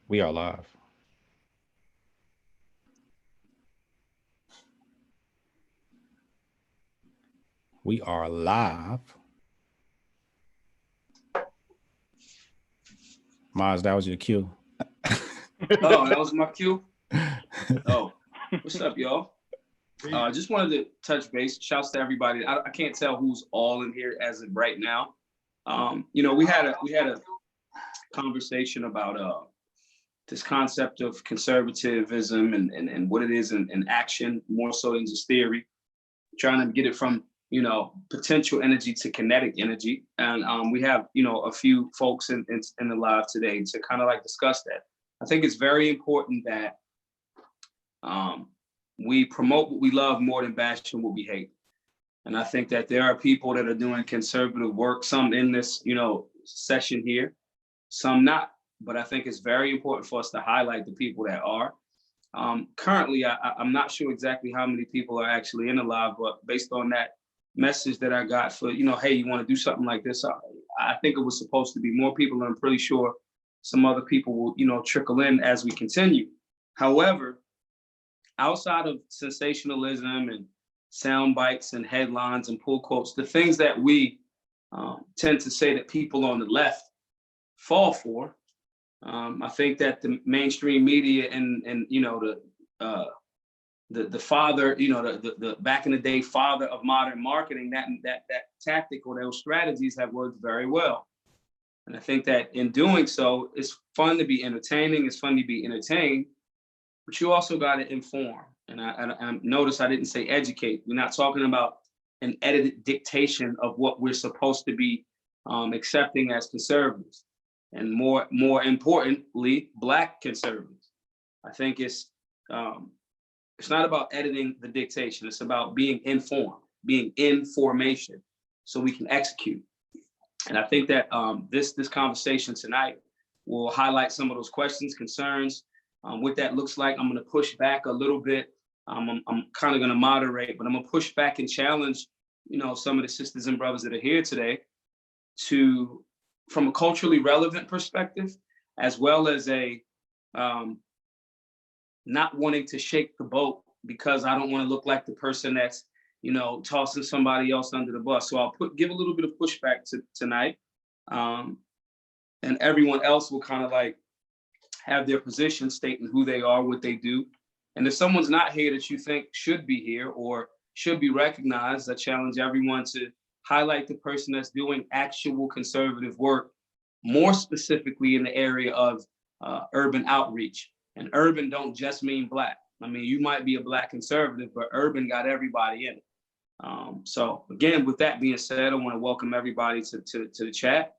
We are live. We are live. Maj, that was your cue. Oh, that was my cue? Oh, what's up, y'all? I just wanted to touch base. Shouts to everybody. I can't tell who's all in here as of right now. We had a conversation about this concept of conservatism and what it is in action, more so than just theory. Trying to get it from potential energy to kinetic energy, and we have a few folks in the live today to kind of like discuss that. I think it's very important that we promote what we love more than bashing what we hate. And I think that there are people that are doing conservative work, some in this, session here, some not. But I think it's very important for us to highlight the people that are. Currently, I'm not sure exactly how many people are actually in the live, but based on that message that I got for, hey, you want to do something like this, I think it was supposed to be more people, and I'm pretty sure some other people will, trickle in as we continue. However, outside of sensationalism and sound bites and headlines and pull quotes, the things that we tend to say that people on the left fall for, I think that the mainstream media and the father, the back in the day father of modern marketing, that tactic or those strategies have worked very well. And I think that in doing so, it's fun to be entertaining. It's fun to be entertained, but you also got to inform. And I notice I didn't say educate. We're not talking about an edited dictation of what we're supposed to be accepting as conservatives. And more importantly, Black conservatives. I think it's not about editing the dictation. It's about being informed, being in formation, so we can execute. And I think that this conversation tonight will highlight some of those questions, concerns, what that looks like. I'm going to push back a little bit. I'm kind of going to moderate, but I'm going to push back and challenge, some of the sisters and brothers that are here today to, from a culturally relevant perspective, as well as a not wanting to shake the boat because I don't want to look like the person that's, tossing somebody else under the bus. So I'll give a little bit of pushback tonight, and everyone else will kind of like have their position stating who they are, what they do. And if someone's not here that you think should be here or should be recognized, I challenge everyone to highlight the person that's doing actual conservative work, more specifically in the area of urban outreach. And urban don't just mean Black. I mean, you might be a Black conservative, but urban got everybody in it. So again, with that being said, I want to welcome everybody to the chat.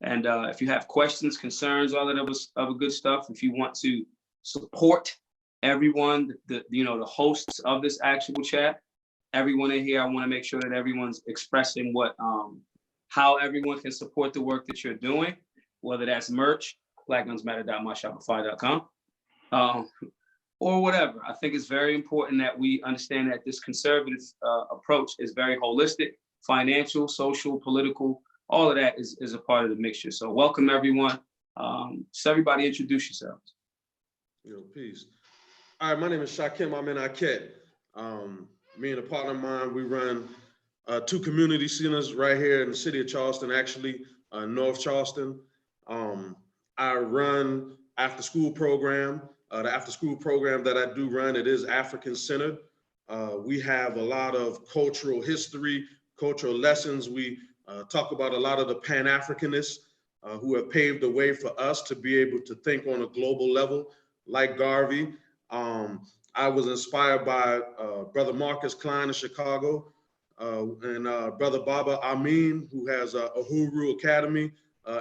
And if you have questions, concerns, all that other good stuff, if you want to support everyone, the hosts of this actual chat, everyone in here, I want to make sure that everyone's expressing how everyone can support the work that you're doing, whether that's merch, blackgunsmatter.myshopify.com, or whatever. I think it's very important that we understand that this conservative approach is very holistic, financial, social, political, all of that is a part of the mixture. So welcome everyone. So everybody introduce yourselves. Peace. All right, my name is Shakem Akhet. Me and a partner of mine, we run 2 community centers right here in the city of Charleston, actually, North Charleston. I run after-school program. The after-school program that I do run, it is African-centered. We have a lot of cultural history, cultural lessons. We talk about a lot of the Pan-Africanists who have paved the way for us to be able to think on a global level, like Garvey. I was inspired by Brother Marcus Klein in Chicago and Brother Baba Amin, who has a Uhuru Academy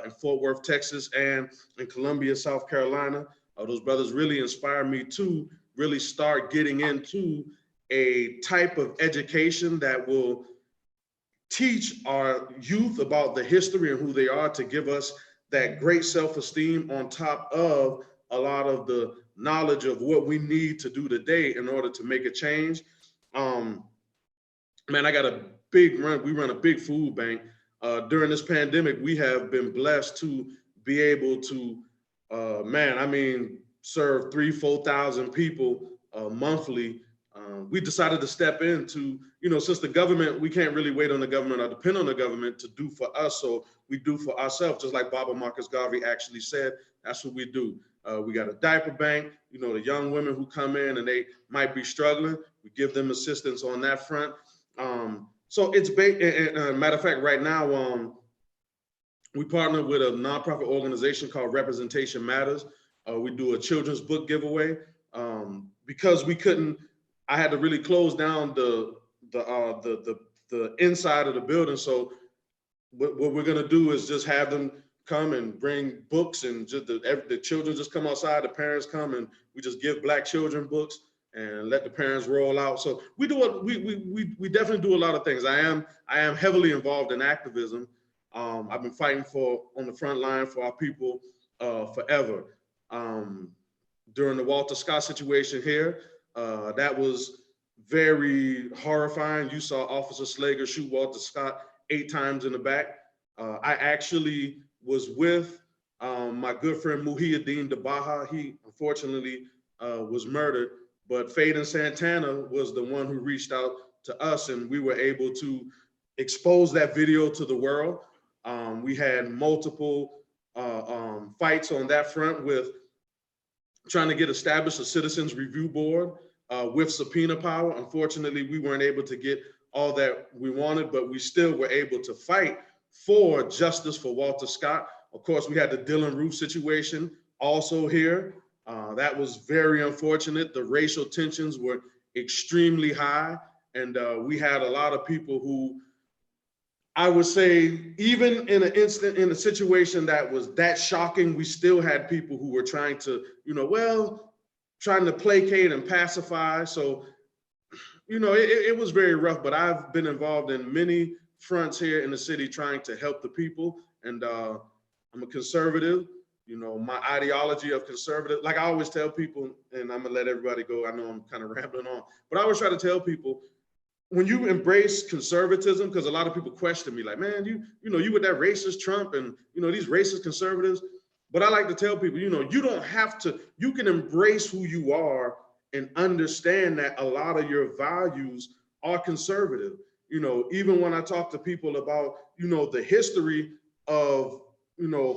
in Fort Worth, Texas, and in Columbia, South Carolina. Those brothers really inspired me to really start getting into a type of education that will teach our youth about the history and who they are, to give us that great self-esteem on top of a lot of the knowledge of what we need to do today in order to make a change. Man, I got a big run. We run a big food bank. During this pandemic, we have been blessed to be able to man, I mean, serve 3,000-4,000 people monthly. We decided to step into, since the government, we can't really wait on the government or depend on the government to do for us. So we do for ourselves, just like Baba Marcus Garvey actually said. That's what we do. We got a diaper bank. The young women who come in and they might be struggling, we give them assistance on that front. So it's matter of fact, right now, we partner with a nonprofit organization called Representation Matters. We do a children's book giveaway because I had to really close down the inside of the building. So what we're gonna do is just have them come and bring books, and just the children just come outside, the parents come, and we just give Black children books and let the parents roll out. So we definitely do a lot of things. I am heavily involved in activism. I've been fighting on the front line for our people forever. During the Walter Scott situation here, that was very horrifying. You saw Officer Slager shoot Walter Scott 8 times in the back. I actually was with my good friend Muhyiddin Dabaha. He unfortunately was murdered, but Faden Santana was the one who reached out to us, and we were able to expose that video to the world. We had multiple fights on that front with trying to get established a citizens review board with subpoena power. Unfortunately, we weren't able to get all that we wanted, but we still were able to fight for justice for Walter Scott. Of course, we had the Dylan Roof situation also here. That was very unfortunate. The racial tensions were extremely high, and we had a lot of people who, I would say, even in a situation that was that shocking, we still had people who were trying to, trying to placate and pacify. So, it was very rough, but I've been involved in many fronts here in the city trying to help the people. And I'm a conservative. My ideology of conservative, like I always tell people, and I'm gonna let everybody go, I know I'm kind of rambling on, but I always try to tell people, when you embrace conservatism, because a lot of people question me, like, man, you with that racist Trump and these racist conservatives. But I like to tell people, you don't have to, you can embrace who you are and understand that a lot of your values are conservative. Even when I talk to people about, the history of,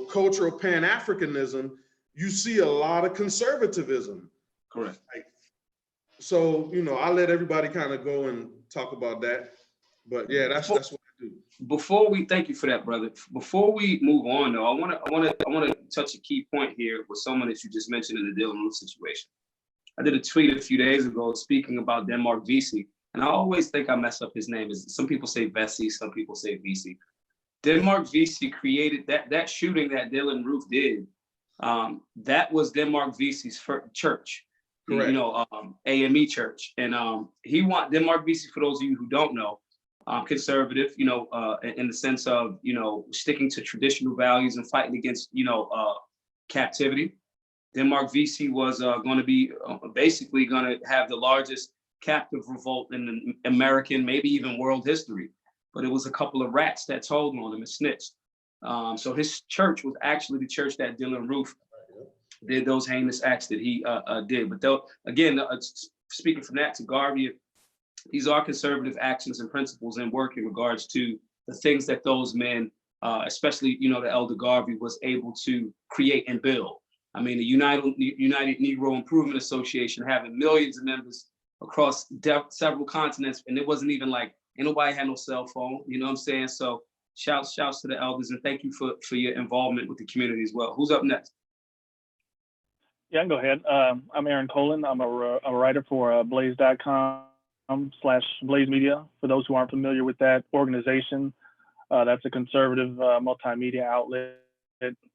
cultural Pan-Africanism, you see a lot of conservatism. Correct. So, I let everybody kind of go and talk about that. But yeah, that's what I do. Before we thank you for that, brother. Before we move on, though, I want to touch a key point here with someone that you just mentioned in the Dylan Roof situation. I did a tweet a few days ago speaking about Denmark Vesey, and I always think I mess up his name. Some people say Vesey, some people say Vesey. Denmark Vesey created that shooting that Dylan Roof did. That was Denmark Vesey's church. Correct. AME church. And Denmark Vesey, for those of you who don't know, conservative, in the sense of, sticking to traditional values and fighting against, captivity. Denmark Vesey was going to be basically going to have the largest captive revolt in American, maybe even world history. But it was a couple of rats that told on him and snitched. So his church was actually the church that Dylan Roof did those heinous acts that he did. But again, speaking from that to Garvey, these are conservative actions and principles and work in regards to the things that those men, especially, the Elder Garvey, was able to create and build. I mean, the United Negro Improvement Association having millions of members across several continents, and it wasn't even like, ain't nobody had no cell phone, you know what I'm saying? So shouts to the elders, and thank you for your involvement with the community as well. Who's up next? Yeah, I can go ahead. I'm Aaron Colen. I'm a writer for blaze.com/Blaze Media. For those who aren't familiar with that organization, that's a conservative multimedia outlet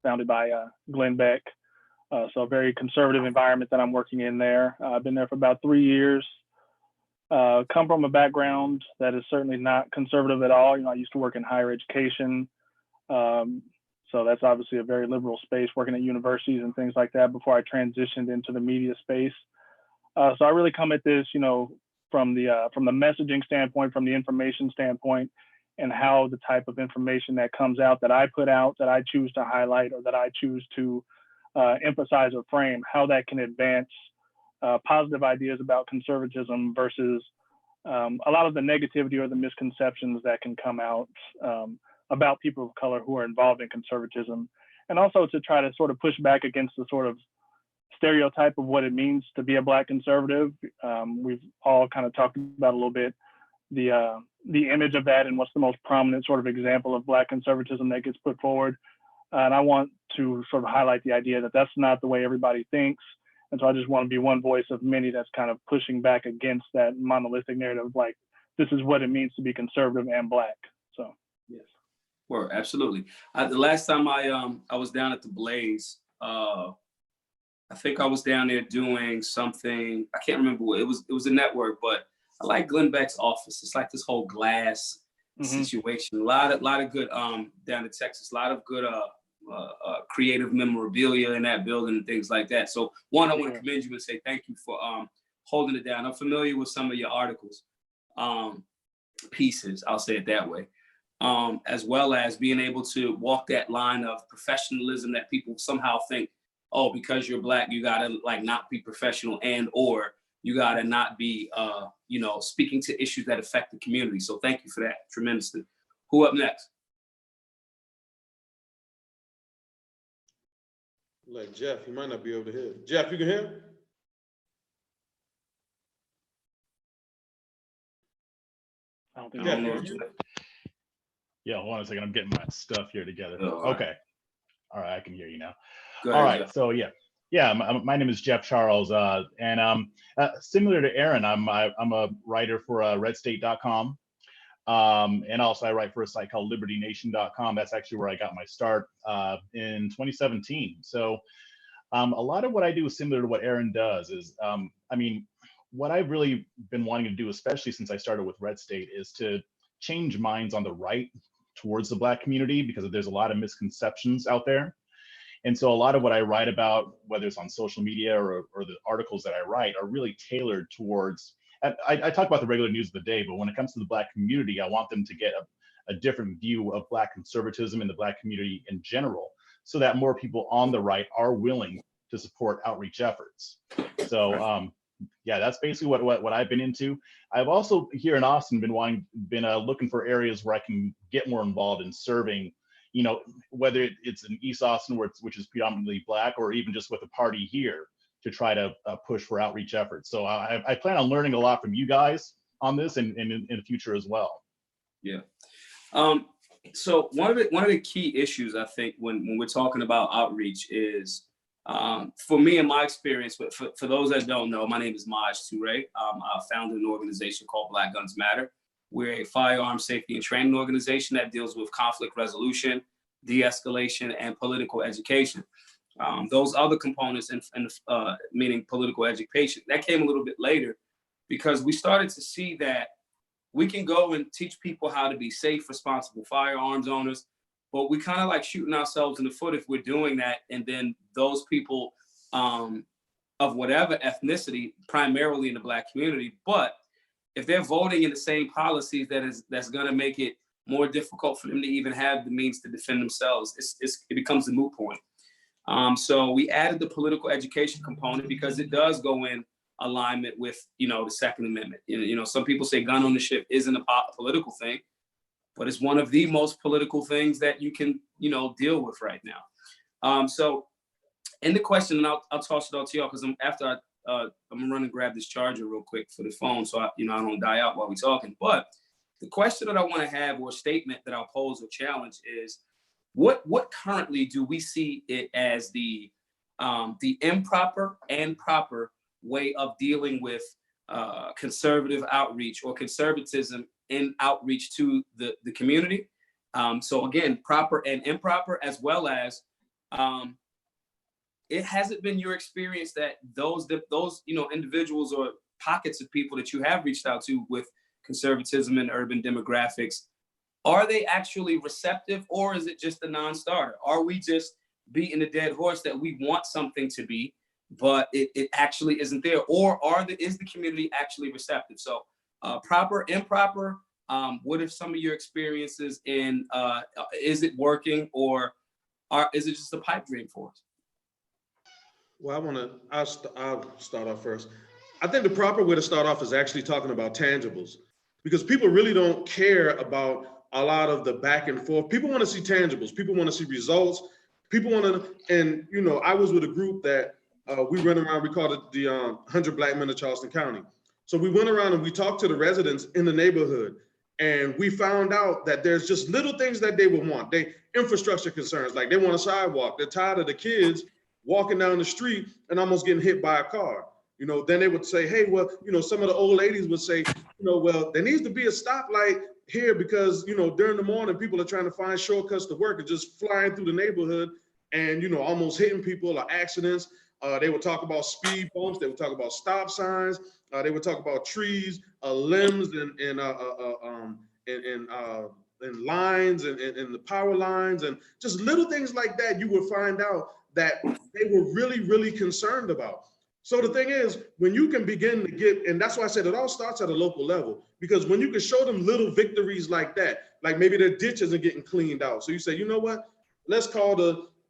founded by Glenn Beck. So a very conservative environment that I'm working in there. I've been there for about 3 years. Come from a background that is certainly not conservative at all. I used to work in higher education. So that's obviously a very liberal space, working at universities and things like that before I transitioned into the media space. So I really come at this, from the messaging standpoint, from the information standpoint, and how the type of information that comes out, that I put out, that I choose to highlight, or that I choose to emphasize or frame how that can advance positive ideas about conservatism versus a lot of the negativity or the misconceptions that can come out about people of color who are involved in conservatism, and also to try to sort of push back against the sort of stereotype of what it means to be a Black conservative. We've all kind of talked about a little bit the image of that and what's the most prominent sort of example of Black conservatism that gets put forward. And I want to sort of highlight the idea that that's not the way everybody thinks. And so I just want to be one voice of many that's kind of pushing back against that monolithic narrative, like this is what it means to be conservative and Black. So yes, well, absolutely. The last time I was down at the Blaze, I think I was down there doing something. I can't remember what it was. It was a network, but I like Glenn Beck's office. It's like this whole glass situation. A lot of good down in Texas. A lot of good creative memorabilia in that building and things like that. So one, I want to commend you and say thank you for holding it down. I'm familiar with some of your articles, pieces. I'll say it that way. As well as being able to walk that line of professionalism that people somehow think, oh, because you're Black, you gotta like not be professional and or you gotta not be, speaking to issues that affect the community. So thank you for that tremendously. Who up next? Like Jeff, he might not be able to hear. Jeff, you can hear him? I don't think Yeah, hold on a second. I'm getting my stuff here together. Oh, okay. All right, I can hear you now. Go ahead, All right, Jeff. so my name is Jeff Charles, and similar to Aaron, I'm a writer for redstate.com, and also I write for a site called libertynation.com. That's actually where I got my start in 2017. So a lot of what I do is similar to what Aaron does. Is what I've really been wanting to do, especially since I started with Red State, is to change minds on the right towards the Black community, because there's a lot of misconceptions out there. And so a lot of what I write about, whether it's on social media or the articles that I write, are really tailored towards, I talk about the regular news of the day, but when it comes to the Black community, I want them to get a different view of Black conservatism and the Black community in general, so that more people on the right are willing to support outreach efforts. So that's basically what I've been into. I've also here in Austin been looking for areas where I can get more involved in serving, whether it's in East Austin, which is predominantly Black, or even just with a party here to try to push for outreach efforts. So I plan on learning a lot from you guys on this and in the future as well. Yeah. So one of the key issues, I think, when we're talking about outreach is, for me and my experience, but for those that don't know, my name is Maj Toure. I founded an organization called Black Guns Matter. We're a firearms safety and training organization that deals with conflict resolution, de-escalation, and political education. Those other components, meaning political education, that came a little bit later, because we started to see that we can go and teach people how to be safe, responsible firearms owners, but we kind of like shooting ourselves in the foot if we're doing that. And then those people of whatever ethnicity, primarily in the Black community, but if they're voting in the same policies that's going to make it more difficult for them to even have the means to defend themselves, it becomes a moot point. So we added the political education component because it does go in alignment with, the Second Amendment. Some people say gun ownership isn't a political thing, but it's one of the most political things that you can, deal with right now. So in the question, and I'll toss it out to y'all, because I'm gonna run and grab this charger real quick for the phone, so I don't die out while we're talking. But the question that I want to have, or statement that I'll pose or challenge, is what currently do we see it as the improper and proper way of dealing with conservative outreach or conservatism in outreach to the community? So again, proper and improper, as well as it hasn't been your experience that those individuals or pockets of people that you have reached out to with conservatism and urban demographics, are they actually receptive, or is it just a non-starter? Are we just beating a dead horse that we want something to be, but it actually isn't there? Or is the community actually receptive? So proper, improper, what are some of your experiences in, is it working, or is it just a pipe dream for us? Well, I'll start off first. I think the proper way to start off is actually talking about tangibles, because people really don't care about a lot of the back and forth. People want to see tangibles. People want to see results. People want to, and I was with a group that we went around. We called it the 100 Black Men of Charleston County. So we went around and we talked to the residents in the neighborhood, and we found out that there's just little things that they would want. They infrastructure concerns, like they want a sidewalk. They're tired of the kids walking down the street and almost getting hit by a car. Then they would say, hey, well, some of the old ladies would say, well, there needs to be a stoplight here because, during the morning, people are trying to find shortcuts to work and just flying through the neighborhood and, almost hitting people or accidents. They would talk about speed bumps. They would talk about stop signs. They would talk about trees, limbs, and lines and the power lines, and just little things like that. You would find out that they were really, really concerned about. So the thing is, when you can begin to get, and that's why I said it all starts at a local level, because when you can show them little victories like that, like maybe their ditch isn't getting cleaned out. So you say, you know what, let's call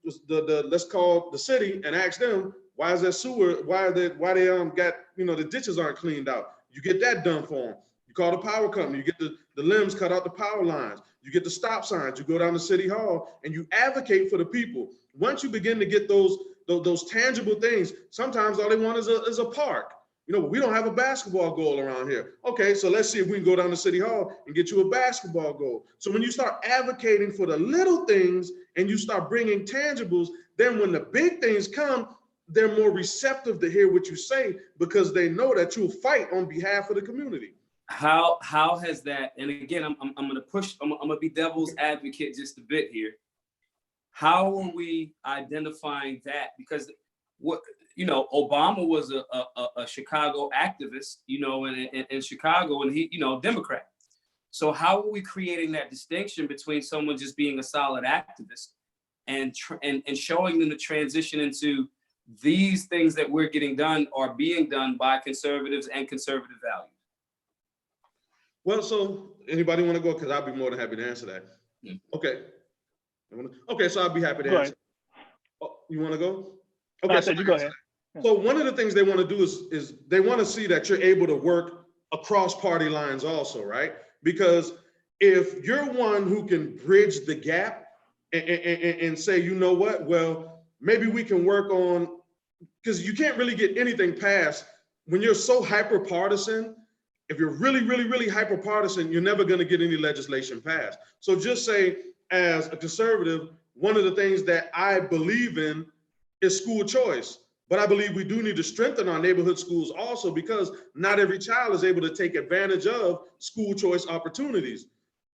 let's call the city and ask them, why is that sewer, why they got, the ditches aren't cleaned out. You get that done for them. You call the power company, you get the limbs cut out the power lines, you get the stop signs, you go down to City Hall and you advocate for the people. Once you begin to get those tangible things, sometimes all they want is a park. We don't have a basketball goal around here. Okay, so let's see if we can go down to City Hall and get you a basketball goal. So when you start advocating for the little things and you start bringing tangibles, then when the big things come, they're more receptive to hear what you say because they know that you'll fight on behalf of the community. How has that, and again, I'm gonna push, I'm gonna be devil's advocate just a bit here. How are we identifying that? Because Obama was a Chicago activist, in Chicago, and he, Democrat. So how are we creating that distinction between someone just being a solid activist and showing them the transition into these things that we're getting done are being done by conservatives and conservative values? Well, so anybody want to go? Because I'll be more than happy to answer that. Okay. Okay, so I'll be happy to answer. Oh, you want to go? Okay, so you go ahead. So one of the things they want to do is they want to see that you're able to work across party lines also, right? Because if you're one who can bridge the gap and say, you know what, well, maybe we can work on, because you can't really get anything passed when you're so hyper partisan. If you're really, really, really hyper partisan, you're never going to get any legislation passed. So just say, as a conservative, one of the things that I believe in is school choice. But I believe we do need to strengthen our neighborhood schools also, because not every child is able to take advantage of school choice opportunities.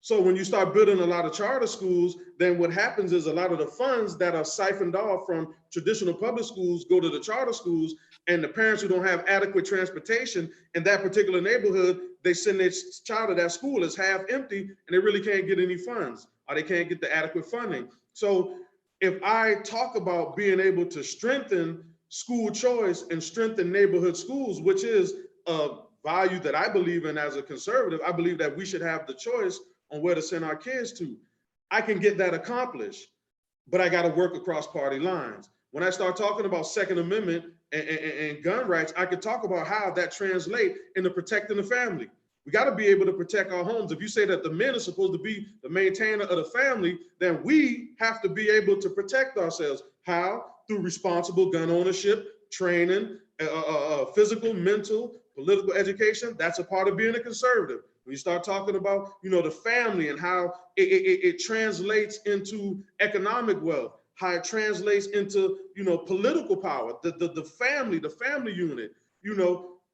So when you start building a lot of charter schools, then what happens is a lot of the funds that are siphoned off from traditional public schools go to the charter schools, and the parents who don't have adequate transportation in that particular neighborhood, they send their child to that school. It's half empty and they really can't get any funds, or they can't get the adequate funding. So if I talk about being able to strengthen school choice and strengthen neighborhood schools, which is a value that I believe in as a conservative, I believe that we should have the choice on where to send our kids to. I can get that accomplished, but I got to work across party lines. When I start talking about Second Amendment and gun rights, I could talk about how that translates into protecting the family. We got to be able to protect our homes. If you say that the men are supposed to be the maintainer of the family, then we have to be able to protect ourselves. How? Through responsible gun ownership, training, physical, mental, political education. That's a part of being a conservative. When you start talking about, the family and how it translates into economic wealth, how it translates into, political power, the family unit,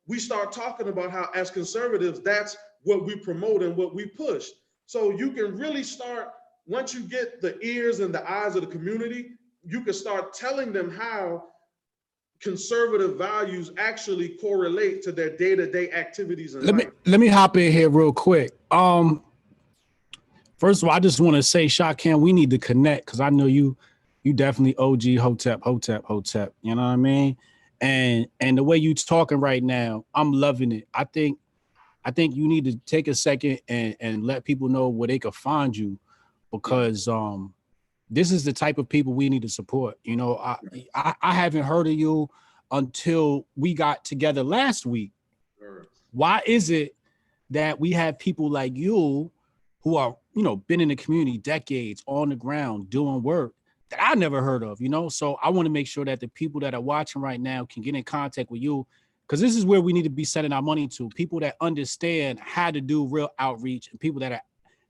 we start talking about how as conservatives, that's what we promote and what we push. So you can really start, once you get the ears and the eyes of the community, you can start telling them how conservative values actually correlate to their day-to-day activities. Let me hop in here real quick. First of all, I just want to say, Shakem, we need to connect, because I know you definitely OG Hotep. You know what I mean? And the way you talking right now, I'm loving it. I think you need to take a second and let people know where they can find you, because this is the type of people we need to support. You know, I haven't heard of you until we got together last week. Why is it that we have people like you who are, you know, been in the community decades on the ground doing work that I never heard of, you know? So I want to make sure that the people that are watching right now can get in contact with you, because this is where we need to be sending our money to, people that understand how to do real outreach and people that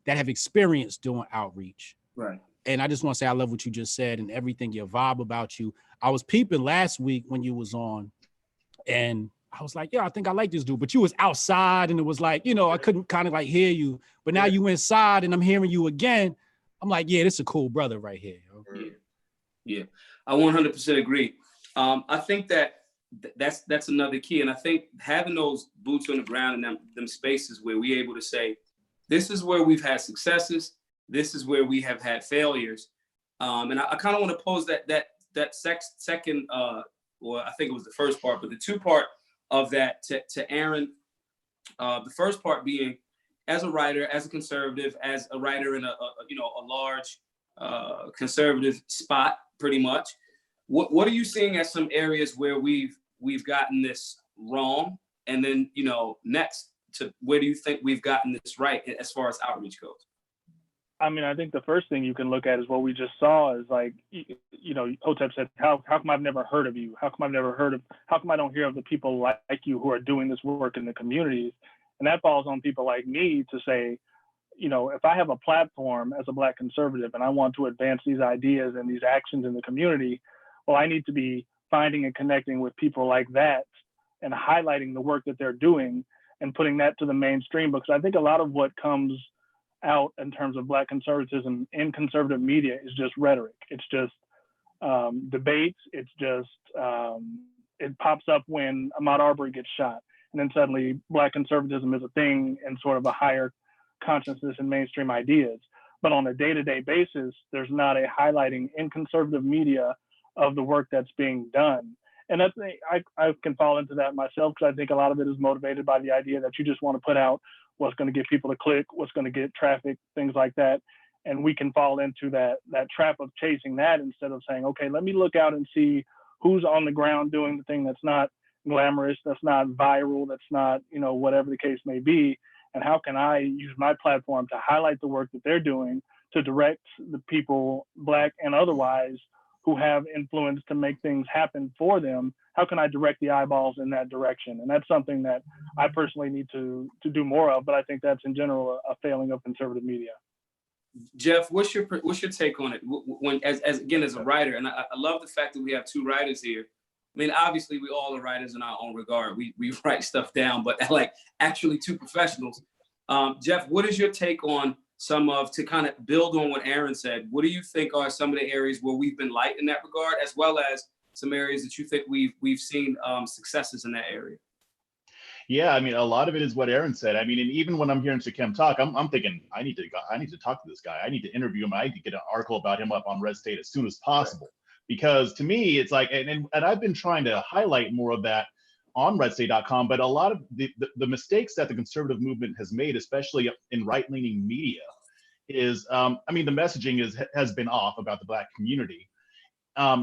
have experience doing outreach. Right. And I just want to say I love what you just said and everything, your vibe about you. I was peeping last week when you was on, and I was like, yeah, I think I like this dude. But you was outside, and it was like, you know, I couldn't kind of like hear you. But now you inside, and I'm hearing you again. I'm like, yeah, this is a cool brother right here. Yeah, I 100% agree. I think that's another key. And I think having those boots on the ground in them spaces where we're able to say, this is where we've had successes, this is where we have had failures. And I kind of want to pose that second, or I think it was the first part, but the two part of that to Aaron. The first part being, as a writer, as a conservative, as a writer in a large conservative spot, pretty much. What are you seeing as some areas where we've gotten this wrong, and then next to where do you think we've gotten this right as far as outreach goes? I mean, I think the first thing you can look at is what we just saw is like, Hotep said, how come I've never heard of you? How come I don't hear of the people like you who are doing this work in the communities? And that falls on people like me to say, if I have a platform as a Black conservative and I want to advance these ideas and these actions in the community, well, I need to be finding and connecting with people like that and highlighting the work that they're doing and putting that to the mainstream. Because I think a lot of what comes out in terms of Black conservatism in conservative media is just rhetoric. It's just debates. It's just, it pops up when Ahmaud Arbery gets shot. And then suddenly Black conservatism is a thing in sort of a higher consciousness and mainstream ideas. But on a day-to-day basis, there's not a highlighting in conservative media of the work that's being done. And that's, I can fall into that myself, because I think a lot of it is motivated by the idea that you just want to put out what's going to get people to click, what's going to get traffic, things like that. And we can fall into that trap of chasing that instead of saying, okay, let me look out and see who's on the ground doing the thing that's not glamorous, that's not viral, that's not, whatever the case may be. And how can I use my platform to highlight the work that they're doing, to direct the people, Black and otherwise, who have influence to make things happen for them? How can I direct the eyeballs in that direction? And that's something that I personally need to do more of, but I think that's in general a failing of conservative media. Jeff, what's your take on it? When as a writer, and I love the fact that we have two writers here. I mean, obviously we all are writers in our own regard. We write stuff down, but like actually two professionals. Jeff, what is your take on to kind of build on what Aaron said? What do you think are some of the areas where we've been light in that regard, as well as some areas that you think we've seen successes in that area? Yeah, I mean, a lot of it is what Aaron said. I mean, and even when I'm hearing Shakem talk, I'm thinking I need to talk to this guy. I need to interview him. I need to get an article about him up on Red State as soon as possible. Right. Because to me, it's like, and I've been trying to highlight more of that on redstate.com, but a lot of the mistakes that the conservative movement has made, especially in right-leaning media, is, I mean, the messaging has been off about the Black community.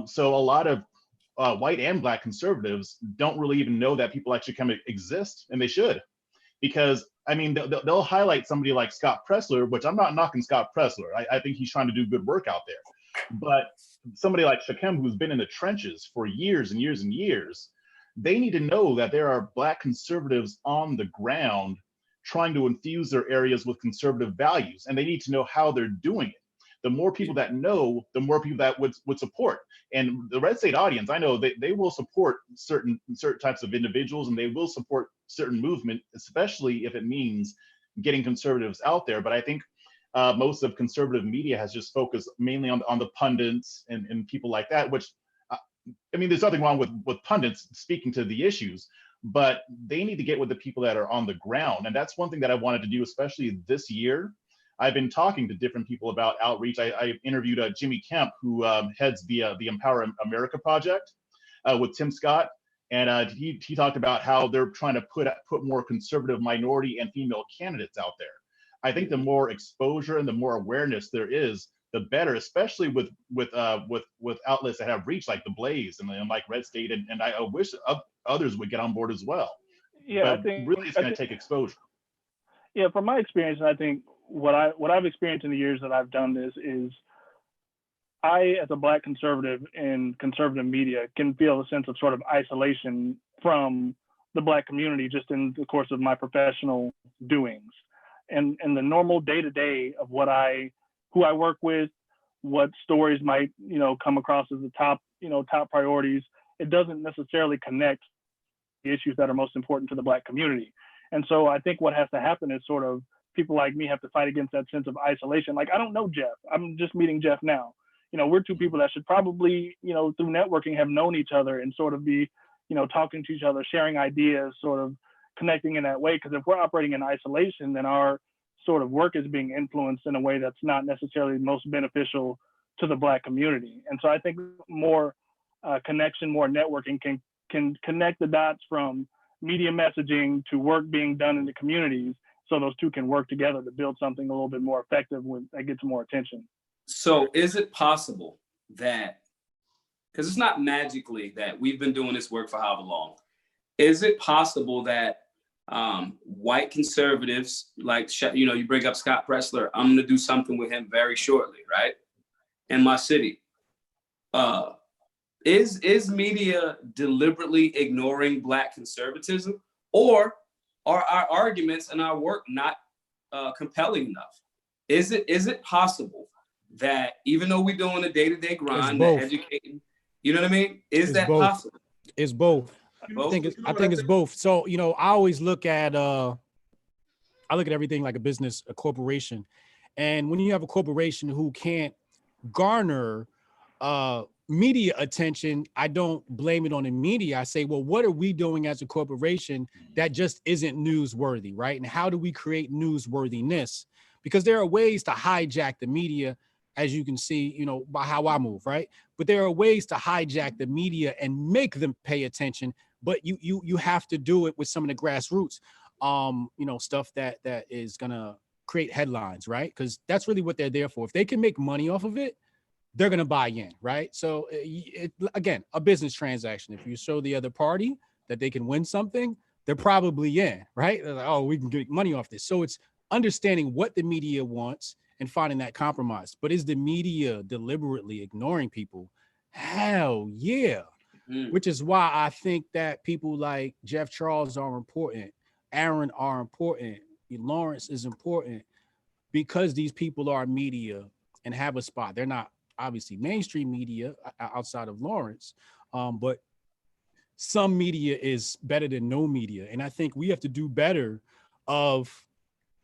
So a lot of white and Black conservatives don't really even know that people like Shakem exist, and they should. Because, I mean, they'll highlight somebody like Scott Presler, which I'm not knocking Scott Presler. I think he's trying to do good work out there. But somebody like Shakem, who's been in the trenches for years and years and years, they need to know that there are Black conservatives on the ground trying to infuse their areas with conservative values, and they need to know how they're doing it. The more people that know, the more people that would support. And the Red State audience, I know they will support certain types of individuals, and they will support certain movement, especially if it means getting conservatives out there. But I think most of conservative media has just focused mainly on the pundits and people like that, which, I mean, there's nothing wrong with pundits speaking to the issues, but they need to get with the people that are on the ground. And that's one thing that I wanted to do, especially this year. I've been talking to different people about outreach. I interviewed Jimmy Kemp, who heads the Empower America project with Tim Scott. And he talked about how they're trying to put more conservative minority and female candidates out there. I think the more exposure and the more awareness there is, the better, especially with outlets that have reach like the Blaze and like Red State, and I wish others would get on board as well. Yeah, But really, it's going to take exposure. Yeah, from my experience, and I think what I've experienced in the years that I've done this is, I, as a Black conservative in conservative media, can feel a sense of sort of isolation from the Black community just in the course of my professional doings, and the normal day-to-day of who I work with, what stories might come across as the top priorities. It doesn't necessarily connect the issues that are most important to the Black community. And so I think what has to happen is sort of people like me have to fight against that sense of isolation. Like, I don't know Jeff. I'm just meeting Jeff now. We're two people that should probably, through networking, have known each other and sort of be, talking to each other, sharing ideas, sort of connecting in that way. Because if we're operating in isolation, then our sort of work is being influenced in a way that's not necessarily most beneficial to the Black community. And so I think more connection, more networking can connect the dots from media messaging to work being done in the communities, so those two can work together to build something a little bit more effective that gets more attention. So is it possible that, because it's not magically that we've been doing this work for however long, is it possible that white conservatives, like, you bring up Scott Pressler, I'm going to do something with him very shortly, right? In my city. Is media deliberately ignoring Black conservatism, or are our arguments and our work not compelling enough? Is it possible that even though we're doing a day-to-day grind, educating, you know what I mean? Is that possible? It's both. I think it's both. So, I always look at everything like a business, a corporation. And when you have a corporation who can't garner media attention, I don't blame it on the media. I say, well, what are we doing as a corporation that just isn't newsworthy, right? And how do we create newsworthiness? Because there are ways to hijack the media, as you can see, by how I move, right? But there are ways to hijack the media and make them pay attention. But you have to do it with some of the grassroots, stuff that is gonna create headlines, right? Because that's really what they're there for. If they can make money off of it, they're gonna buy in, right? So again, a business transaction. If you show the other party that they can win something, they're probably in, right? They're like, oh, we can get money off this. So it's understanding what the media wants and finding that compromise. But is the media deliberately ignoring people? Hell yeah. Which is why I think that people like Jeff Charles are important, Aaron are important, Lawrence is important, because these people are media and have a spot. They're not obviously mainstream media outside of Lawrence, but some media is better than no media. And I think we have to do better of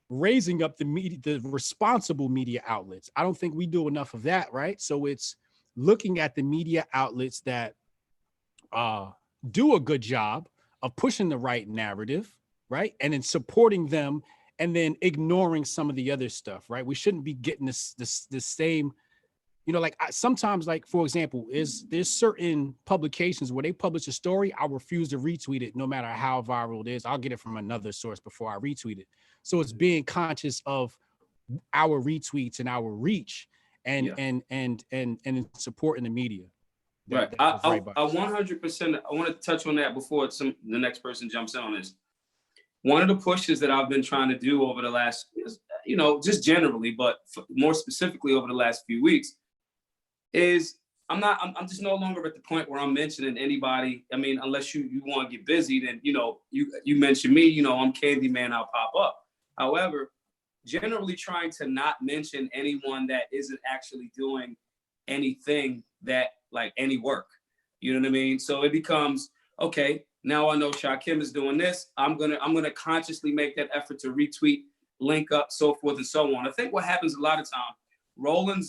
raising up the media, the responsible media outlets. I don't think we do enough of that, right? So it's looking at the media outlets that do a good job of pushing the right narrative, right? And then supporting them and then ignoring some of the other stuff, right? We shouldn't be getting this same, sometimes, like, for example, there's certain publications where they publish a story, I refuse to retweet it no matter how viral it is. I'll get it from another source before I retweet it. So it's being conscious of our retweets and our reach and supporting the media. Right. I 100%. I want to touch on that before the next person jumps in on this. One of the pushes that I've been trying to do over the last, just generally, but more specifically over the last few weeks, is I'm just no longer at the point where I'm mentioning anybody. I mean, unless you want to get busy, then you mention me. I'm Candyman, I'll pop up. However, generally trying to not mention anyone that isn't actually doing anything that, like, any work, you know what I mean? So it becomes, okay, now I know Shakem is doing this. I'm gonna consciously make that effort to retweet, link up, so forth and so on. I think what happens a lot of time, Roland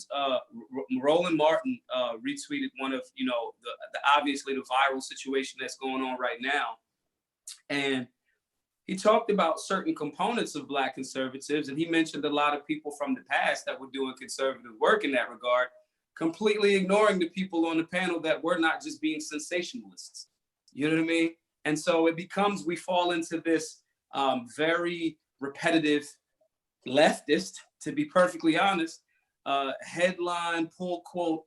Martin retweeted one of the obviously the viral situation that's going on right now, and he talked about certain components of Black conservatives, and he mentioned a lot of people from the past that were doing conservative work in that regard, completely ignoring the people on the panel that were not just being sensationalists. You know what I mean? And so it becomes, we fall into this very repetitive leftist, to be perfectly honest, headline pull quote,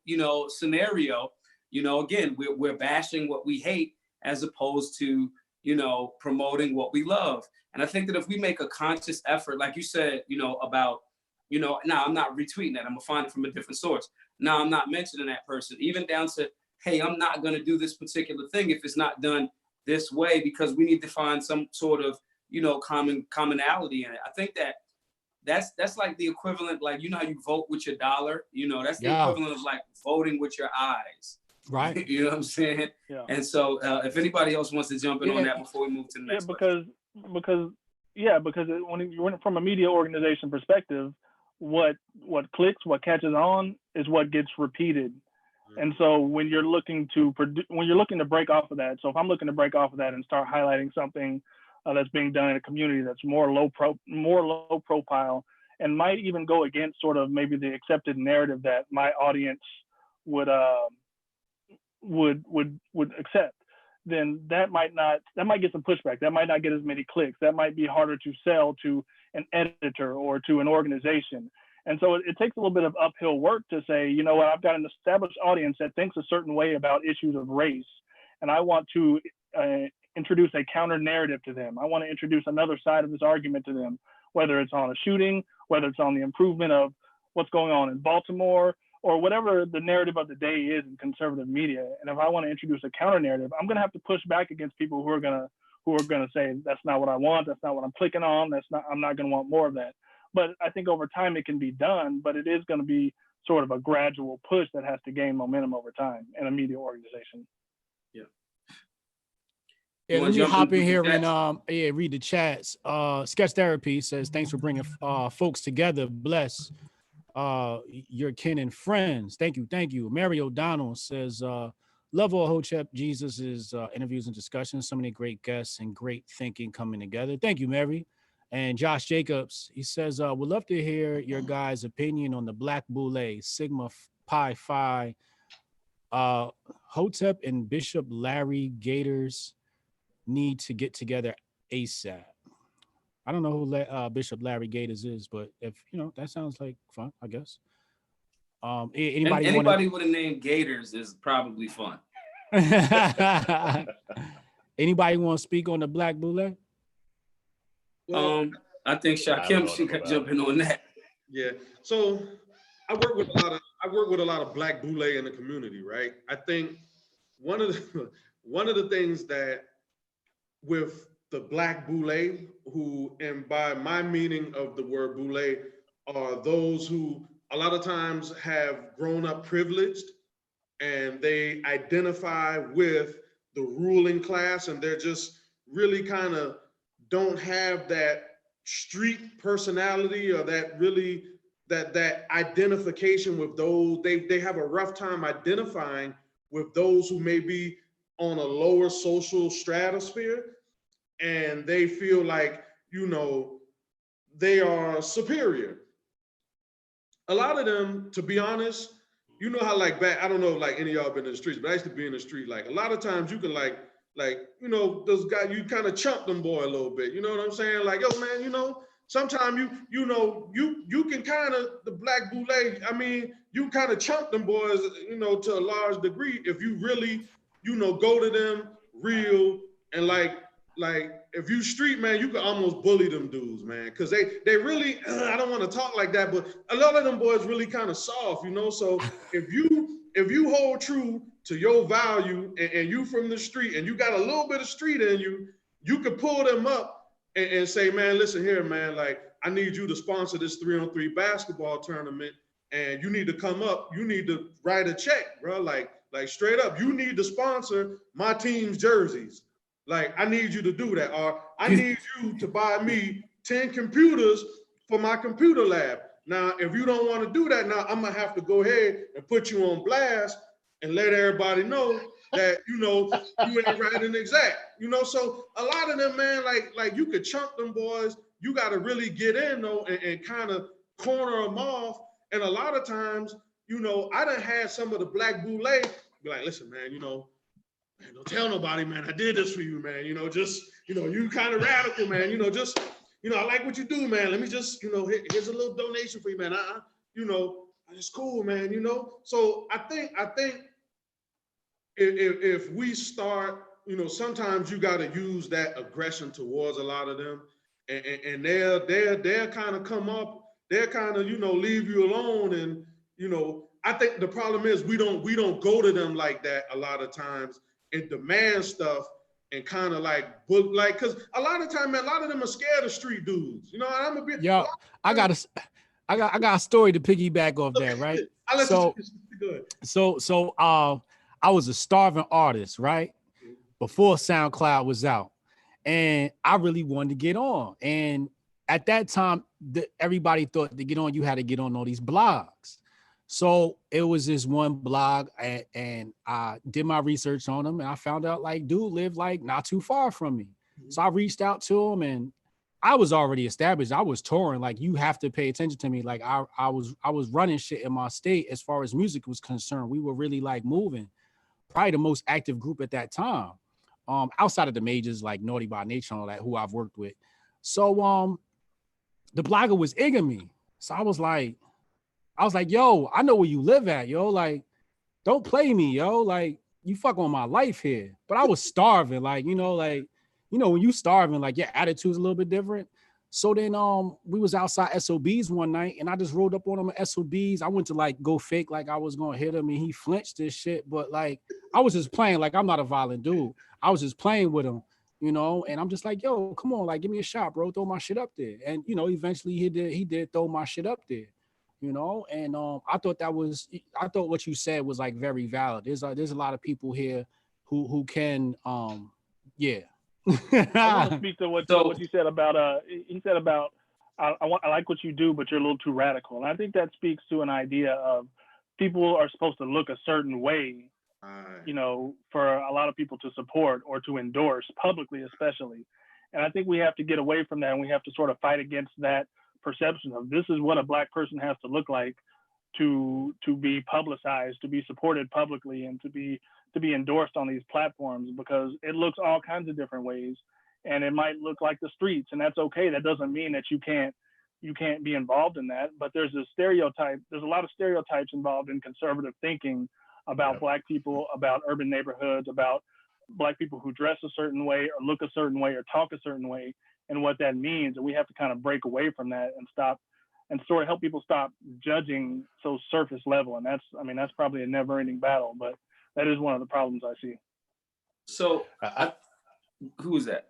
scenario, again, we're bashing what we hate as opposed to, promoting what we love. And I think that if we make a conscious effort, like you said, about, now I'm not retweeting that, I'm gonna find it from a different source. Now I'm not mentioning that person, even down to, hey, I'm not gonna do this particular thing if it's not done this way, because we need to find some sort of, commonality in it. I think that's like the equivalent, like, how you vote with your dollar, that's the equivalent of like voting with your eyes. Right. You know what I'm saying? Yeah. And so if anybody else wants to jump in on that before we move to the next because when you went from a media organization perspective, what clicks, what catches on is what gets repeated. And so when you're looking to break off of that, so if I'm looking to break off of that and start highlighting something that's being done in a community that's more low profile, and might even go against sort of maybe the accepted narrative that my audience would accept, then that might get some pushback. That might not get as many clicks. That might be harder to sell to an editor or to an organization. And so it takes a little bit of uphill work to say, you know what, I've got an established audience that thinks a certain way about issues of race, and I want to introduce a counter narrative to them. I want to introduce another side of this argument to them, whether it's on a shooting, whether it's on the improvement of what's going on in Baltimore, or whatever the narrative of the day is in conservative media. And if I want to introduce a counter narrative, I'm going to have to push back against people who are going to say, that's not what I want, that's not what I'm clicking on, I'm not going to want more of that. But I think over time it can be done, but it is going to be sort of a gradual push that has to gain momentum over time in a media organization. Yeah. Yeah, let me hop in here and read the chats. Sketch Therapy says, thanks for bringing folks together. Bless your kin and friends. Thank you. Mary O'Donnell says, love all Hotep Jesus' interviews and discussions. So many great guests and great thinking coming together. Thank you, Mary. And Josh Jacobs, he says, would love to hear your guys' opinion on the Black Boule, Sigma Pi Phi, Hotep and Bishop Larry Gators need to get together ASAP. I don't know who Bishop Larry Gators is, but if that sounds like fun, I guess. Anybody with a name Gators is probably fun. Anybody want to speak on the Black Boule? I think Shakem should jump in on that. Yeah. So I work with a lot of Black Boule in the community, right? I think one of the things that with the Black Boule, who, and by my meaning of the word Boule, are those who a lot of times have grown up privileged and they identify with the ruling class, and they're just really kind of don't have that street personality or that identification with those. They have a rough time identifying with those who may be on a lower social stratosphere, and they feel like, they are superior. A lot of them, to be honest, how I don't know if like any of y'all been in the streets, but I used to be in the street. Like a lot of times you can those guys, you kind of chump them boy a little bit. You know what I'm saying? Like, yo, man, sometimes you can kind of, the Black Boule, I mean, you kind of chump them boys, to a large degree if you really, go to them real and like if you street, man, you can almost bully them dudes, man, because they really, I don't want to talk like that, but a lot of them boys really kind of soft, so if you hold true to your value and you from the street and you got a little bit of street in you, you could pull them up and say, man, listen here, man, like I need you to sponsor this 3-on-3 basketball tournament, and you need to come up, you need to write a check, bro, like straight up, you need to sponsor my team's jerseys. Like, I need you to do that, or I need you to buy me 10 computers for my computer lab. Now, if you don't want to do that, now I'm gonna have to go ahead and put you on blast and let everybody know that, you ain't writing exact, so a lot of them, man, like you could chunk them boys, you got to really get in though and kind of corner them off. And a lot of times, I done had some of the Black Boule be like, listen, man, man, don't tell nobody, man, I did this for you, man, just, you kind of radical, man, just, I like what you do, man. Let me just, here's a little donation for you, man. it's cool, man, you know? So I think if we start, you know, sometimes you got to use that aggression towards a lot of them, and they'll kind of come up, they'll kind of, you know, leave you alone. And, you know, I think the problem is we don't go to them like that a lot of times and demand stuff and kind of like, because a lot of time, man, a lot of them are scared of street dudes, you know. And I'm a bit, Yo, I got a story to piggyback off that, right? I'll let So, you go ahead. so I was a starving artist, right? Before SoundCloud was out, and I really wanted to get on. And at that time, everybody thought to get on, you had to get on all these blogs. So it was this one blog, and I did my research on him, and I found out like dude lived like not too far from me. So I reached out to him, and I was already established. I was touring. Like, you have to pay attention to me. Like I was running shit in my state as far as music was concerned. We were really like moving. Probably the most active group at that time. Outside of the majors like Naughty by Nature and all that, who I've worked with. So the blogger was egging me. So I was like, yo, I know where you live at, yo. Like, don't play me, yo. Like, you fuck on my life here. But I was starving, like, when you starving, like your attitude's a little bit different. So then we was outside SOBs one night, and I just rolled up on him at SOBs. I went to like go fake like I was gonna hit him, and he flinched this shit. But like I was just playing, like I'm not a violent dude. I was just playing with him, and I'm just like, yo, come on, like give me a shot, bro. Throw my shit up there. And eventually he did throw my shit up there. And I thought what you said was like very valid. There's a lot of people here who can yeah. I want to speak to what you said about he said about I like what you do, but you're a little too radical. And I think that speaks to an idea of people are supposed to look a certain way, for a lot of people to support or to endorse publicly, especially. And I think we have to get away from that, and we have to sort of fight against that perception of this is what a Black person has to look like to be publicized, to be supported publicly, and to be endorsed on these platforms, because it looks all kinds of different ways, and it might look like the streets, and that's okay. That doesn't mean that you can't be involved in that. But there's a lot of stereotypes involved in conservative thinking about Black people, about urban neighborhoods, about Black people who dress a certain way or look a certain way or talk a certain way, and what that means. And we have to kind of break away from that and stop and sort of help people stop judging so surface level. And that's probably a never ending battle, but that is one of the problems I see. So who is that?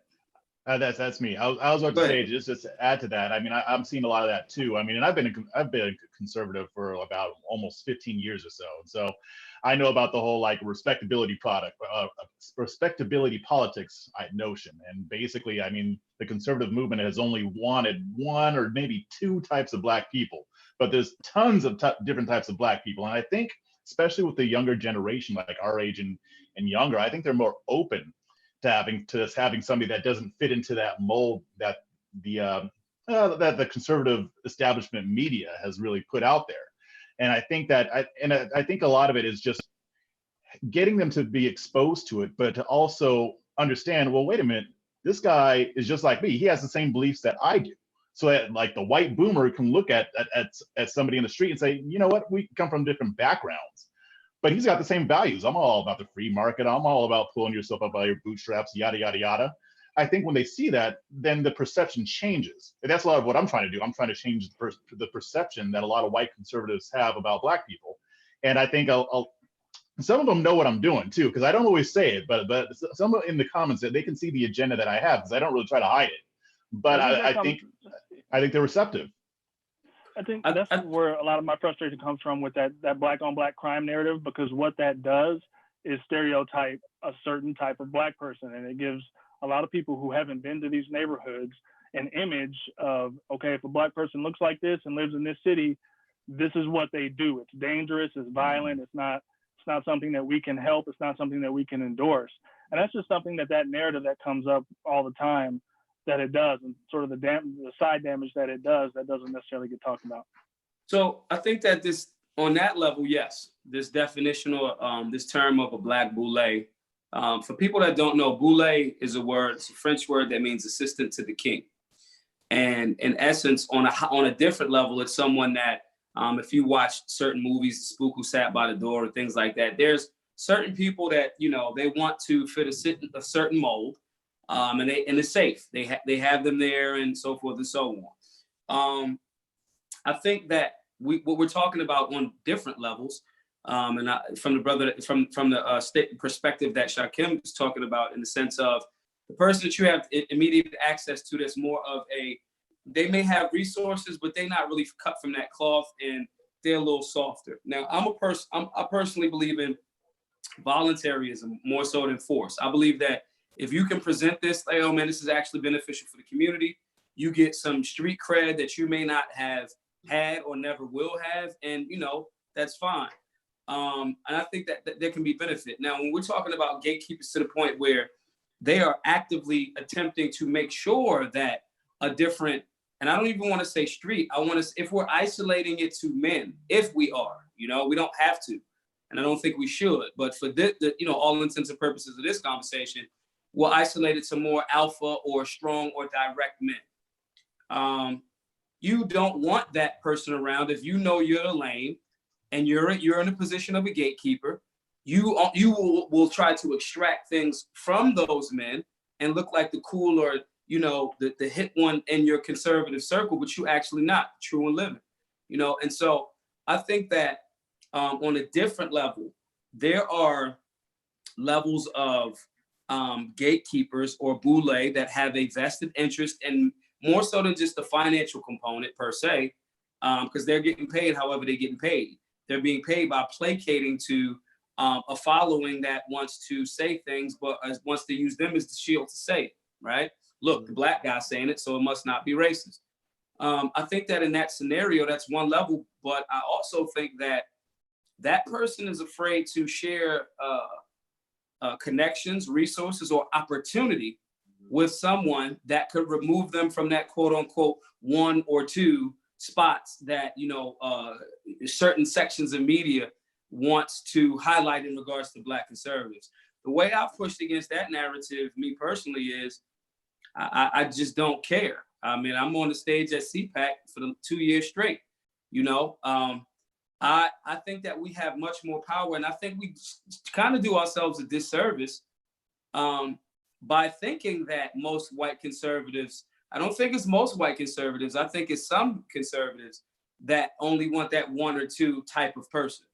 That's me. I was about to say, just to add to that. I mean, I'm seeing a lot of that too. I mean, and I've been a conservative for about almost 15 years or so. So I know about the whole like respectability politics notion. And basically, I mean, the conservative movement has only wanted one or maybe two types of Black people, but there's tons of different types of Black people. And I think, especially with the younger generation, like our age and younger, I think they're more open to having somebody that doesn't fit into that mold that the conservative establishment media has really put out there. And I think I think a lot of it is just getting them to be exposed to it, but to also understand, well, wait a minute, this guy is just like me. He has the same beliefs that I do. So that like the white boomer can look at somebody in the street and say, you know what, we come from different backgrounds, but he's got the same values. I'm all about the free market. I'm all about pulling yourself up by your bootstraps, yada, yada, yada. I think when they see that, then the perception changes. And that's a lot of what I'm trying to do. I'm trying to change the perception that a lot of white conservatives have about Black people. And I think some of them know what I'm doing too, because I don't always say it, but some in the comments that they can see the agenda that I have, because I don't really try to hide it. But I think they're receptive. I think that's where a lot of my frustration comes from with that Black on Black crime narrative, because what that does is stereotype a certain type of Black person. And it gives a lot of people who haven't been to these neighborhoods an image of, okay, if a Black person looks like this and lives in this city, this is what they do. It's dangerous, it's violent, it's not something that we can help, it's not something that we can endorse. And that's just something that narrative that comes up all the time, that it does, and sort of the side damage that it does that doesn't necessarily get talked about. So I think that on that level, yes, this definition or this term of a Black boule, for people that don't know, boule is it's a French word that means assistant to the king. And in essence, on a different level, it's someone that If you watch certain movies, The Spook Who Sat by the Door, or things like that, there's certain people that, you know, they want to fit a certain mold, and it's safe. They have them there and so forth and so on. I think that what we're talking about on different levels, from the state perspective that Shakem is talking about, in the sense of the person that you have immediate access to, that's more of they may have resources, but they're not really cut from that cloth, and they're a little softer. Now, I personally believe in voluntarism more so than force. I believe that if you can present this, like, oh man, this is actually beneficial for the community, you get some street cred that you may not have had or never will have, and you know, that's fine. And I think that there can be benefit. Now, when we're talking about gatekeepers to the point where they are actively attempting to make sure that a different, and I don't even want to say street, I want to, if we're isolating it to men, if we are, you know, we don't have to, and I don't think we should, but for you know, all intents and purposes of this conversation, we'll isolate it to more alpha or strong or direct men. You don't want that person around if you know you're the lane and you're in a position of a gatekeeper. You will try to extract things from those men and look like the cool, or you know, the hit one in your conservative circle, but you actually not true and living, you know. And so I think that on a different level, there are levels of gatekeepers or boule that have a vested interest in more so than just the financial component per se, because they're getting paid however they're getting paid. They're being paid by placating to a following that wants to say things, but wants to use them as the shield to say it, right? Look, the black guy saying it, so it must not be racist. I think that in that scenario, that's one level, but I also think that that person is afraid to share connections, resources, or opportunity with someone that could remove them from that quote unquote one or two spots that, you know, certain sections of media wants to highlight in regards to Black conservatives. The way I've pushed against that narrative, me personally, is I just don't care. I mean, I'm on the stage at CPAC for the 2 years straight, you know. I think that we have much more power, and I think we kind of do ourselves a disservice by thinking that most white conservatives, I don't think it's most white conservatives, I think it's some conservatives that only want that one or two type of person.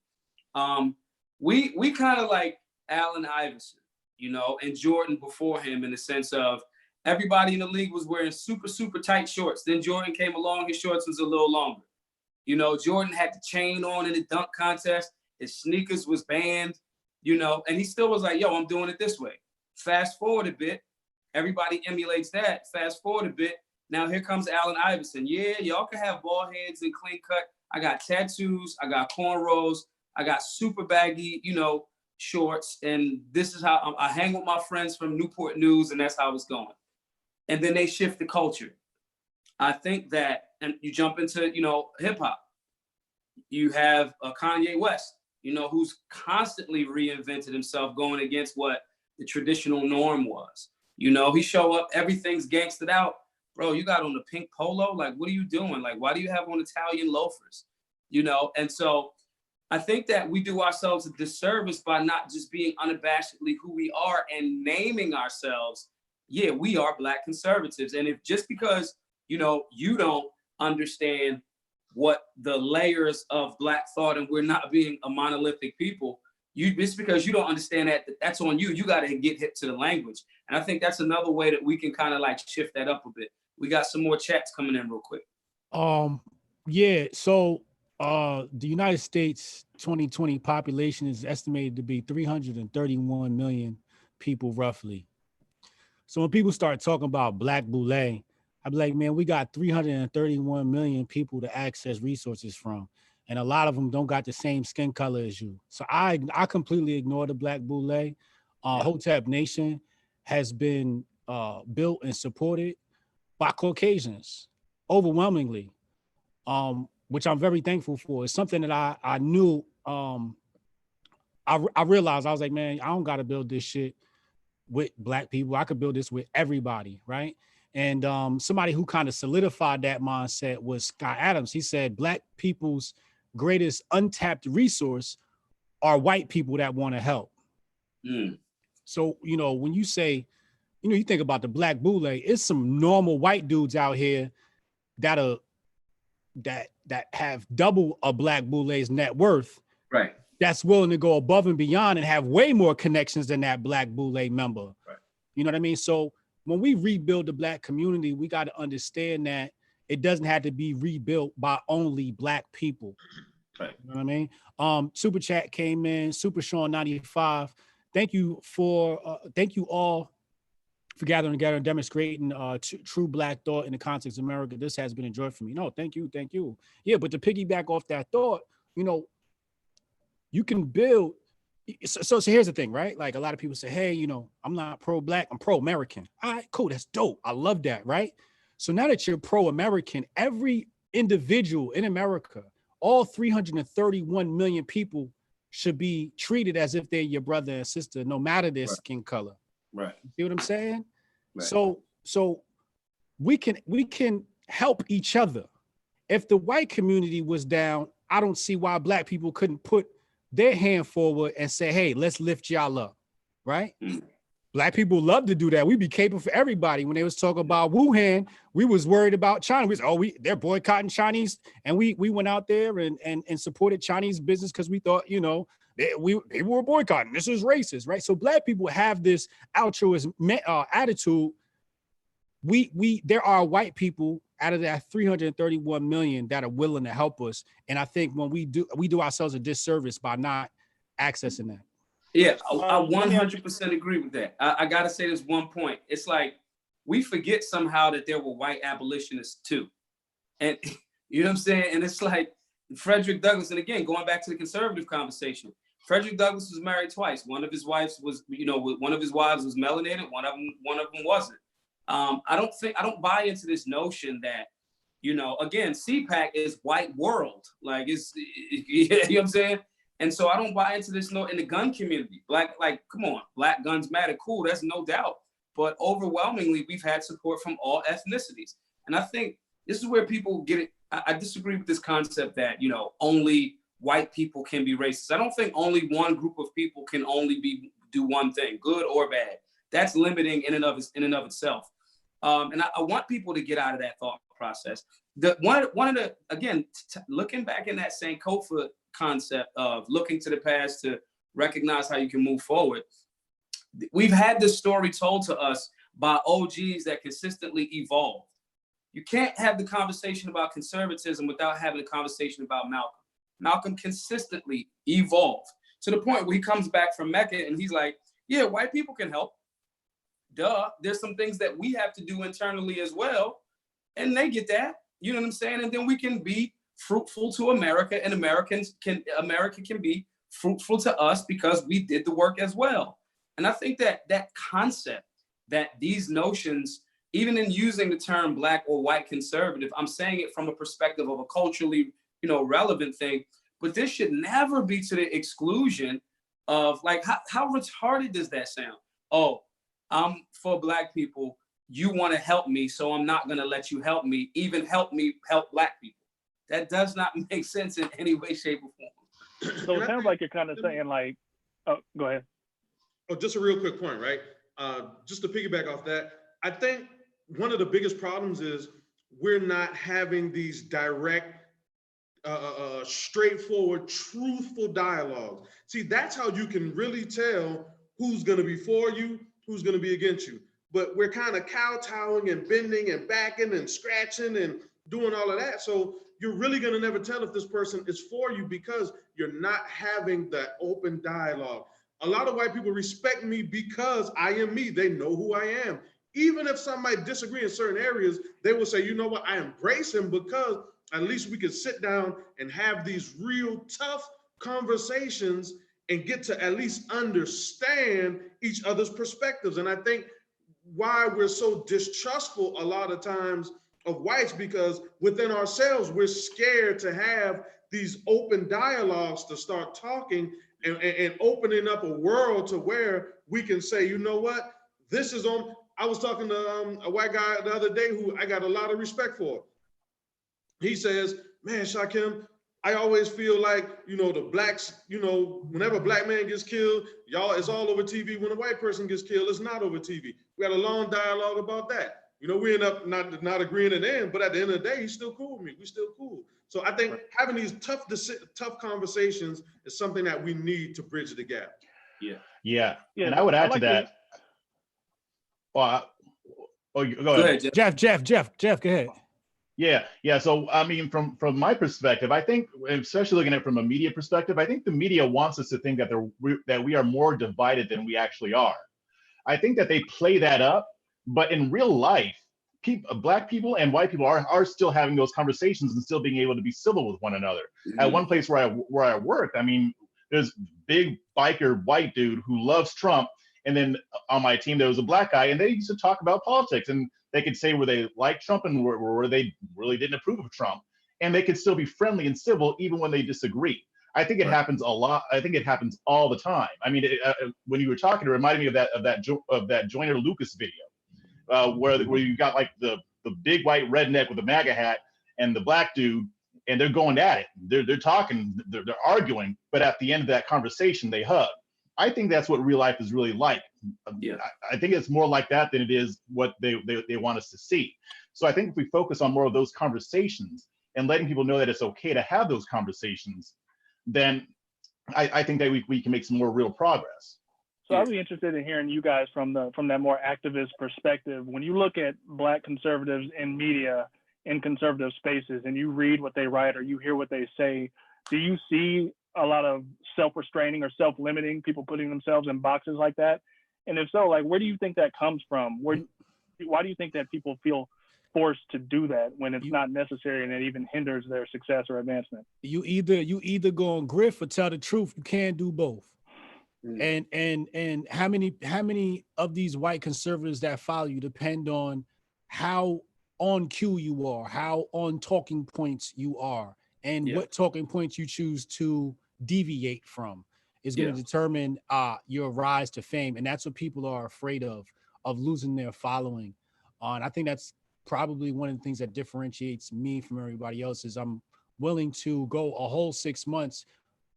We kind of like Allen Iverson, you know, and Jordan before him, in the sense of everybody in the league was wearing super, super tight shorts. Then Jordan came along, his shorts was a little longer. You know, Jordan had the chain on in the dunk contest. His sneakers was banned, you know, and he still was like, yo, I'm doing it this way. Fast forward a bit, everybody emulates that. Fast forward a bit, now here comes Allen Iverson. Yeah, y'all can have bald heads and clean cut. I got tattoos, I got cornrows, I got super baggy, you know, shorts, and this is how I hang with my friends from Newport News, and that's how it's going. And then they shift the culture. I think that, and you jump into, you know, hip hop. You have Kanye West, you know, who's constantly reinvented himself, going against what the traditional norm was. You know, he show up, everything's gangstered out. Bro, you got on the pink polo? Like, what are you doing? Like, why do you have on Italian loafers? You know, and so I think that we do ourselves a disservice by not just being unabashedly who we are and naming ourselves, yeah, we are Black conservatives. And if just because, you know, you don't understand what the layers of Black thought, and we're not being a monolithic people, just because you don't understand that, that's on you. You got to get hip to the language. And I think that's another way that we can kind of like shift that up a bit. We got some more chats coming in real quick. Yeah, so the United States 2020 population is estimated to be 331 million people roughly. So when people start talking about Black Boule, I'd be like, man, we got 331 million people to access resources from. And a lot of them don't got the same skin color as you. So I completely ignore the Black Boule. Hotep Nation has been built and supported by Caucasians, overwhelmingly, which I'm very thankful for. It's something that I knew, I realized, I was like, man, I don't got to build this shit with Black people. I could build this with everybody, right? And somebody who kind of solidified that mindset was Scott Adams. He said Black people's greatest untapped resource are white people that want to help. So, you know, when you say, you know, you think about the Black Boule, it's some normal white dudes out here that have double a Black Boule's net worth. Right. That's willing to go above and beyond and have way more connections than that Black Boule member. Right. You know what I mean? So when we rebuild the Black community, we got to understand that it doesn't have to be rebuilt by only Black people. Right. You know what I mean? Super chat came in, Super Sean 95. Thank you all for gathering together and demonstrating true Black thought in the context of America. This has been a joy for me. No, thank you. Yeah, but to piggyback off that thought, you know, you can build. So here's the thing, right? Like a lot of people say, hey, you know, I'm not pro-Black, I'm pro-American. All right, cool, that's dope. I love that, right? So now that you're pro-American, every individual in America, all 331 million people should be treated as if they're your brother and sister, no matter their skin color. Right. See what I'm saying? Right. So we can help each other. If the white community was down, I don't see why Black people couldn't put their hand forward and say, hey, let's lift y'all up, right? Black people love to do that. We be capable for everybody. When they was talking about Wuhan, we was worried about China. We was, they're boycotting Chinese. And we went out there and supported Chinese business because we thought, you know, people were boycotting. This is racist, right? So Black people have this altruist attitude. There are white people out of that 331 million that are willing to help us. And I think when we do ourselves a disservice by not accessing that. Yeah, I 100% agree with that. I got to say this one point. It's like we forget somehow that there were white abolitionists too. And you know what I'm saying? And it's like Frederick Douglass, and again, going back to the conservative conversation, Frederick Douglass was married twice. One of his wives was, one of his wives was melanated. One of them wasn't. I don't buy into this notion that, again, CPAC is white world. Like you know what I'm saying? And so I don't buy into this in the gun community. Come on, Black guns matter. Cool, that's no doubt. But overwhelmingly, we've had support from all ethnicities. And I think this is where people get it. I disagree with this concept that, only white people can be racist. I don't think only one group of people can only do one thing, good or bad. That's limiting in and of itself. And I want people to get out of that thought process. Looking back in that same Sankofa concept of looking to the past to recognize how you can move forward. We've had this story told to us by OGs that consistently evolve. You can't have the conversation about conservatism without having a conversation about Malcolm. Malcolm consistently evolved to the point where he comes back from Mecca and he's like, yeah, white people can help. Duh, there's some things that we have to do internally as well. And they get that, you know what I'm saying? And then we can be fruitful to America, and America can be fruitful to us because we did the work as well. And I think that concept, that these notions, even in using the term Black or white conservative, I'm saying it from a perspective of a culturally, relevant thing, but this should never be to the exclusion of how retarded does that sound? Oh, I'm for Black people. You want to help me, so I'm not going to let you help me, even help me help Black people. That does not make sense in any way, shape, or form. So it sounds like you're kind of saying go ahead. Oh, just a real quick point, right? Just to piggyback off that, I think one of the biggest problems is we're not having these direct, straightforward, truthful dialogues. See, that's how you can really tell who's going to be for you, who's going to be against you. But we're kind of kowtowing and bending and backing and scratching and doing all of that. So you're really going to never tell if this person is for you because you're not having that open dialogue. A lot of white people respect me because I am me. They know who I am. Even if some might disagree in certain areas, they will say, you know what, I embrace him because at least we could sit down and have these real tough conversations and get to at least understand each other's perspectives. And I think why we're so distrustful a lot of times of whites, because within ourselves, we're scared to have these open dialogues to start talking and opening up a world to where we can say, you know what, this is on. I was talking to a white guy the other day who I got a lot of respect for. He says, man, Shakem, I always feel like, the blacks, whenever a black man gets killed, y'all, it's all over TV. When a white person gets killed, it's not over TV. We had a long dialogue about that. We end up not agreeing at the end, but at the end of the day, he's still cool with me. We still cool. So I think having these tough conversations is something that we need to bridge the gap. Yeah. And I would add to that. Well, go ahead. Jeff, go ahead. Yeah. So I mean, from my perspective, I think, especially looking at it from a media perspective, I think the media wants us to think that we are more divided than we actually are. I think that they play that up, but in real life, black people and white people are still having those conversations and still being able to be civil with one another. Mm-hmm. At one place where I worked, I mean, there's big biker white dude who loves Trump, and then on my team there was a black guy, and they used to talk about politics, and they could say where they liked Trump and where they really didn't approve of Trump, and they could still be friendly and civil even when they disagree. I think it happens a lot. I think it happens all the time. I mean, when you were talking, it reminded me of that Joyner Lucas video, where you got like the big white redneck with the MAGA hat and the black dude, and they're going at it. They're talking, they're arguing, but at the end of that conversation, they hug. I think that's what real life is really like. Yeah. I think it's more like that than it is what they want us to see. So I think if we focus on more of those conversations and letting people know that it's okay to have those conversations, then I think that we can make some more real progress. So I'd be interested in hearing you guys from that more activist perspective. When you look at Black conservatives in media, in conservative spaces, and you read what they write or you hear what they say, do you see a lot of self-restraining or self-limiting, people putting themselves in boxes like that? And if so, like, where do you think that comes from? Why do you think that people feel forced to do that when it's not necessary and it even hinders their success or advancement? You either go and grift or tell the truth. You can't do both. And how many of these white conservatives that follow you depend on how on cue you are, how on talking points you are, and what talking points you choose to deviate from is going to determine your rise to fame. And that's what people are afraid of losing their following. And I think that's probably one of the things that differentiates me from everybody else is I'm willing to go a whole 6 months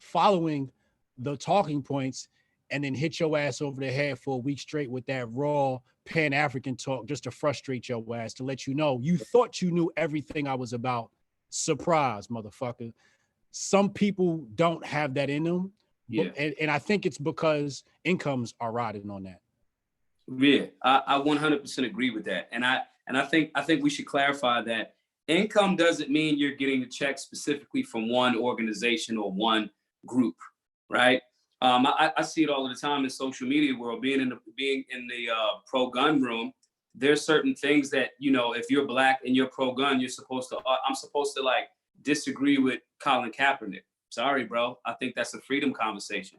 following the talking points and then hit your ass over the head for a week straight with that raw Pan-African talk just to frustrate your ass, to let you know you thought you knew everything I was about. Surprise, motherfucker. Some people don't have that in them. And I think it's because incomes are riding on that. Yeah, I 100% agree with that. And I think we should clarify that income doesn't mean you're getting a check specifically from one organization or one group, right? I see it all the time in social media world, being in the pro-gun room. There's certain things that, if you're Black and you're pro-gun, I'm supposed to like disagree with Colin Kaepernick. Sorry, bro. I think that's a freedom conversation,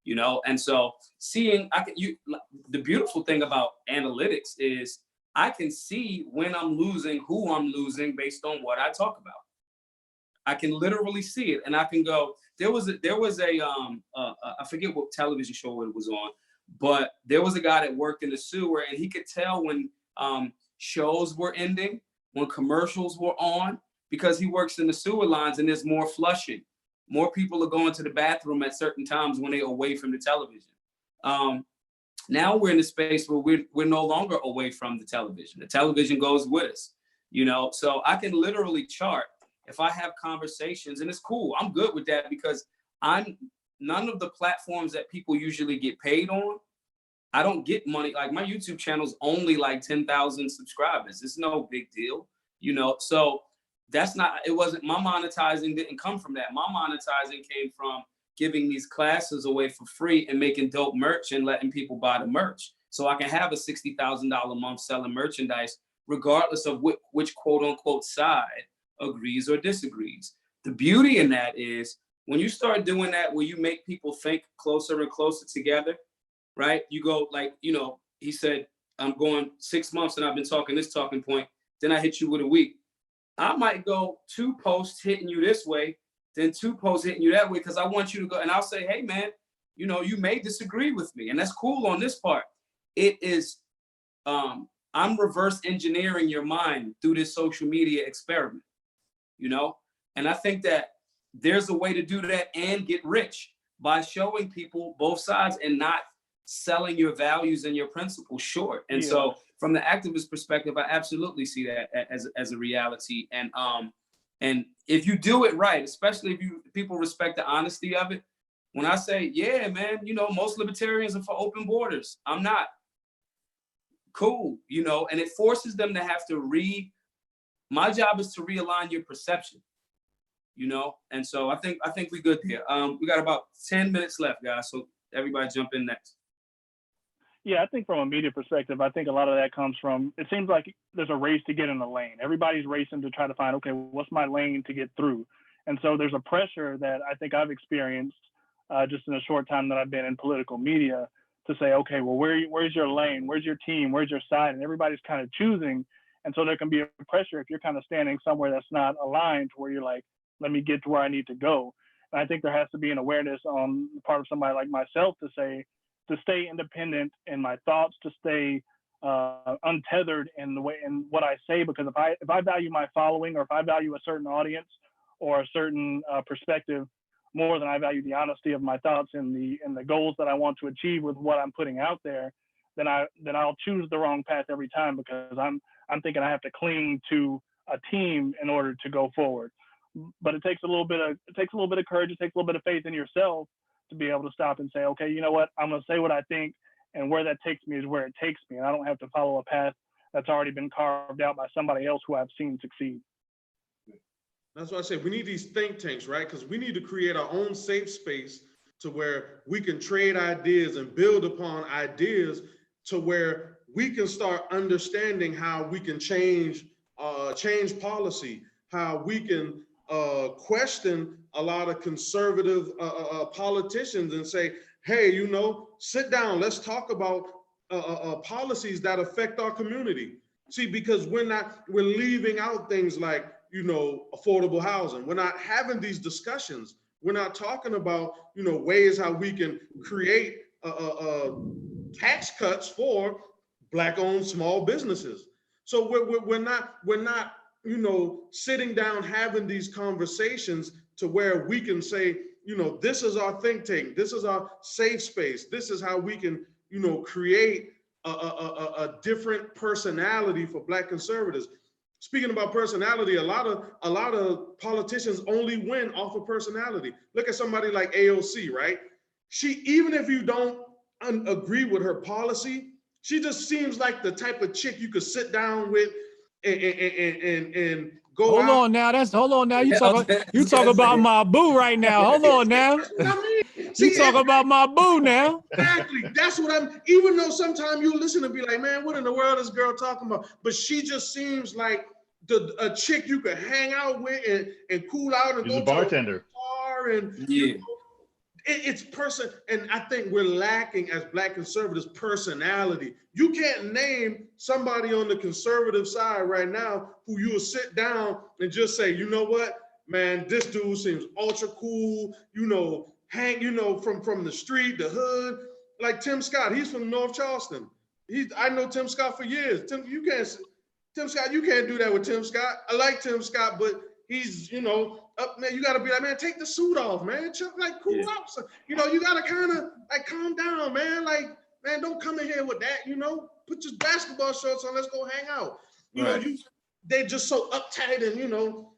And so the beautiful thing about analytics is I can see when I'm losing, who I'm losing based on what I talk about. I can literally see it, and I can go. There was a I forget what television show it was on, but there was a guy that worked in the sewer, and he could tell when shows were ending, when commercials were on, because he works in the sewer lines and there's more flushing. More people are going to the bathroom at certain times when they're away from the television. Now we're in a space where we're no longer away from the television. The television goes with us, so I can literally chart if I have conversations, and it's cool. I'm good with that because none of the platforms that people usually get paid on, I don't get money. Like my YouTube channel's only like 10,000 subscribers. It's no big deal, so my monetizing didn't come from that. My monetizing came from giving these classes away for free and making dope merch and letting people buy the merch. So I can have a $60,000 a month selling merchandise, regardless of which quote unquote side agrees or disagrees. The beauty in that is when you start doing that, where you make people think closer and closer together, right? You go like, he said, I'm going 6 months and I've been talking this talking point. Then I hit you with a week. I might go 2 posts hitting you this way, then 2 posts hitting you that way, because I want you to go. And I'll say, hey, man, you may disagree with me. And that's cool on this part. It is I'm reverse engineering your mind through this social media experiment, you know? And I think that there's a way to do that and get rich by showing people both sides and not selling your values and your principles short. And so from the activist perspective, I absolutely see that as a reality. And if you do it right, especially if people respect the honesty of it, when I say, yeah, man, you know, most libertarians are for open borders. I'm not. Cool, you know, and it forces them to have to my job is to realign your perception, you know? And so I think we're good there. We got about 10 minutes left, guys. So everybody jump in next. Yeah, I think from a media perspective, I think a lot of that comes from, it seems like there's a race to get in the lane. Everybody's racing to try to find, okay, what's my lane to get through? And so there's a pressure that I think I've experienced just in a short time that I've been in political media to say, okay, well, where's your lane? Where's your team? Where's your side? And everybody's kind of choosing. And so there can be a pressure if you're kind of standing somewhere that's not aligned, where you're like, let me get to where I need to go. And I think there has to be an awareness on the part of somebody like myself to say, to stay independent in my thoughts, to stay untethered in the way in what I say, because if I value my following, or if I value a certain audience or a certain perspective more than I value the honesty of my thoughts and the goals that I want to achieve with what I'm putting out there, then I'll choose the wrong path every time, because I'm thinking I have to cling to a team in order to go forward. But it takes a little bit of courage, it takes a little bit of faith in yourself to be able to stop and say, okay, you know what, I'm gonna say what I think, and where that takes me is where it takes me, and I don't have to follow a path that's already been carved out by somebody else who I've seen succeed. That's why I say we need these think tanks, right? Because we need to create our own safe space to where we can trade ideas and build upon ideas, to where we can start understanding how we can change policy, how we can question a lot of conservative politicians and say, hey, you know, sit down, let's talk about policies that affect our community. See, because we're leaving out things like, you know, affordable housing. We're not having these discussions. We're not talking about, you know, ways how we can create tax cuts for Black-owned small businesses. So we're not, you know, sitting down having these conversations to where we can say, you know, this is our think tank, this is our safe space, this is how we can, you know, create a different personality for Black conservatives. Speaking about personality, a lot of politicians only win off of personality. Look at somebody like AOC, right? She, even if you don't agree with her policy, she just seems like the type of chick you could sit down with and go hold out. on now. You talk about my boo right now. Hold on now. I mean, see, You talk about my boo now. Exactly. That's what I'm, even though sometimes you listen and be like, man, what in the world is this girl talking about? But she just seems like a chick you could hang out with and cool out and She's go a bartender. to a bar and Yeah. It's person, and I think we're lacking as Black conservatives personality. You can't name somebody on the conservative side right now who you will sit down and just say, you know what, man, this dude seems ultra cool, you know, hang, you know, from the street, the hood, like Tim Scott. He's from North Charleston. I know Tim Scott for years. Tim Scott, you can't do that with Tim Scott. I like Tim Scott, but he's, you know, up there. You gotta be like, man, take the suit off, man. Like, cool out. So, you know, you gotta kind of like calm down, man. Like, man, don't come in here with that. You know, put your basketball shorts on. Let's go hang out. You know, they're just so uptight, and you know,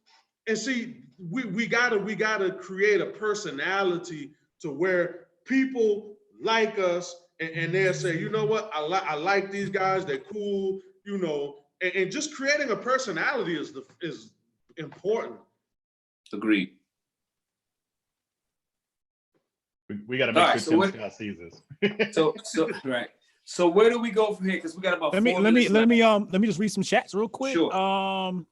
and see, we gotta create a personality to where people like us, and they'll say, you know what, I like these guys. They're cool. You know, and just creating a personality is important. Agreed. We got to make sure Tim Scott sees this. So right. So where do we go from here? Because we got about let me just read some chats real quick. Sure.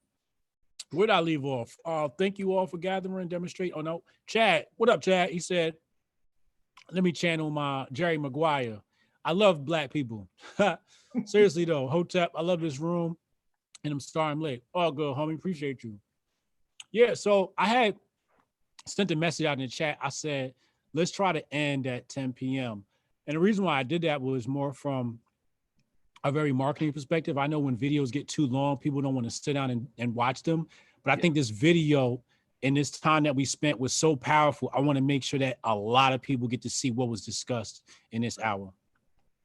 Where'd I leave off? Thank you all for gathering, demonstrate. Oh no, Chad. What up, Chad? He said, let me channel my Jerry Maguire. I love Black people. Seriously though, Hotep, I love this room, and I'm sorry I'm late. All good, homie. Appreciate you. Yeah, so I had sent a message out in the chat. I said, let's try to end at 10 p.m. And the reason why I did that was more from a very marketing perspective. I know when videos get too long, people don't want to sit down and watch them. But I think this video and this time that we spent was so powerful. I want to make sure that a lot of people get to see what was discussed in this hour.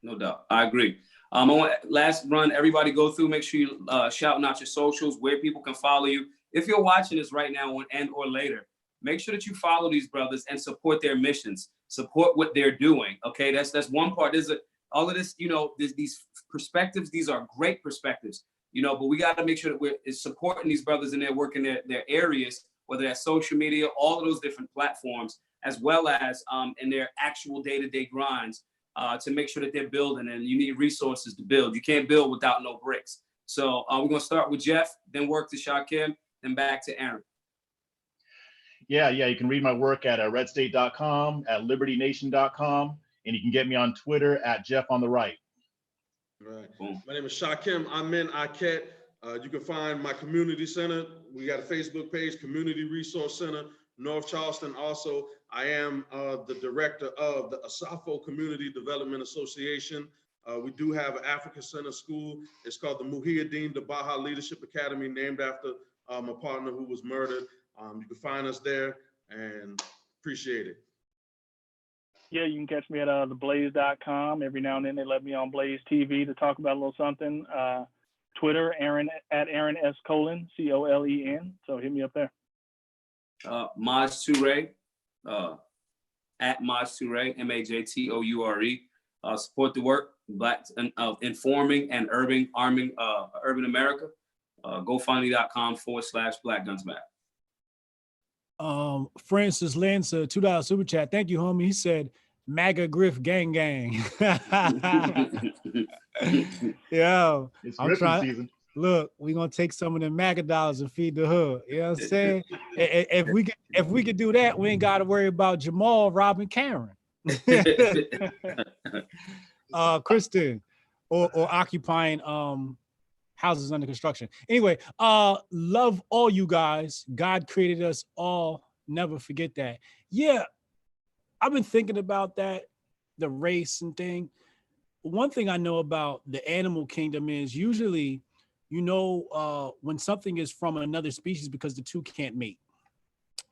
No doubt. I agree. I want last run, everybody go through, make sure you shouting out your socials, where people can follow you. If you're watching this right now and or later, make sure that you follow these brothers and support their missions, support what they're doing. Okay, that's one part. There's all of this, you know, these perspectives, these are great perspectives, you know, but we got to make sure that we're supporting these brothers in their work in their areas, whether that's social media, all of those different platforms, as well as in their actual day-to-day grinds. To make sure that they're building, and you need resources to build. You can't build without no bricks. So we're gonna start with Jeff, then work to Shakem, then back to Aaron. Yeah, you can read my work at redstate.com, at libertynation.com, and you can get me on Twitter at Jeff on the Right. Right. Boom. My name is Shakem Akhet. You can find my community center. We got a Facebook page, Community Resource Center, North Charleston. Also, I am the director of the Asafo Community Development Association. We do have an African Center School. It's called the Muhyiddin Dabaha Leadership Academy, named after my partner who was murdered. You can find us there, and appreciate it. Yeah, you can catch me at theblaze.com. Every now and then they let me on Blaze TV to talk about a little something. Twitter, Aaron at Aaron S. Colen, Colen. So hit me up there. Maj Toure, at Maj Toure, Majtoure. Support the work, Black informing and urban America. GoFundMe.com/Black Guns Matter. Francis Lancer, $2 super chat. Thank you, homie. He said, MAGA Griff gang gang. Yo, it's I'm trying. Season. Look, we're gonna take some of them MAGA dollars and feed the hood. You know what I'm saying? if we could do that, we ain't gotta worry about Jamal robbing Karen. Kristen, or occupying houses under construction. Anyway, love all you guys. God created us all. Never forget that. Yeah, I've been thinking about that, the race and thing. One thing I know about the animal kingdom is usually, you know, when something is from another species, because the two can't mate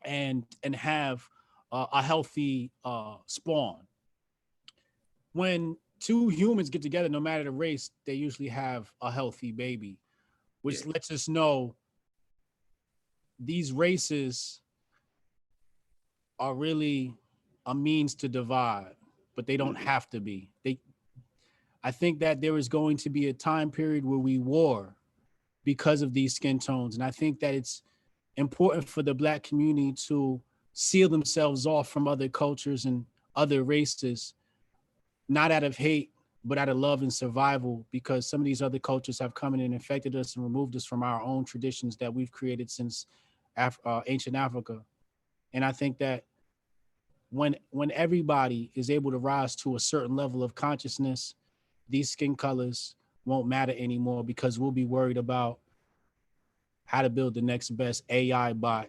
and have a healthy spawn. When two humans get together, no matter the race, they usually have a healthy baby, which lets us know these races are really a means to divide, but they don't have to be. I think that there is going to be a time period where we war because of these skin tones. And I think that it's important for the Black community to seal themselves off from other cultures and other races, not out of hate, but out of love and survival, because some of these other cultures have come in and infected us and removed us from our own traditions that we've created since ancient Africa. And I think that when everybody is able to rise to a certain level of consciousness, these skin colors won't matter anymore, because we'll be worried about how to build the next best AI bot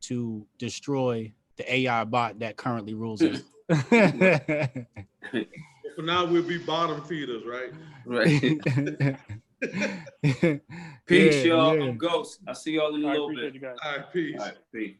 to destroy the AI bot that currently rules us. For now, we'll be bottom feeders, right? Right. Peace, y'all. I'm Ghost. I'll see y'all in a little bit. All right, peace. All right, peace.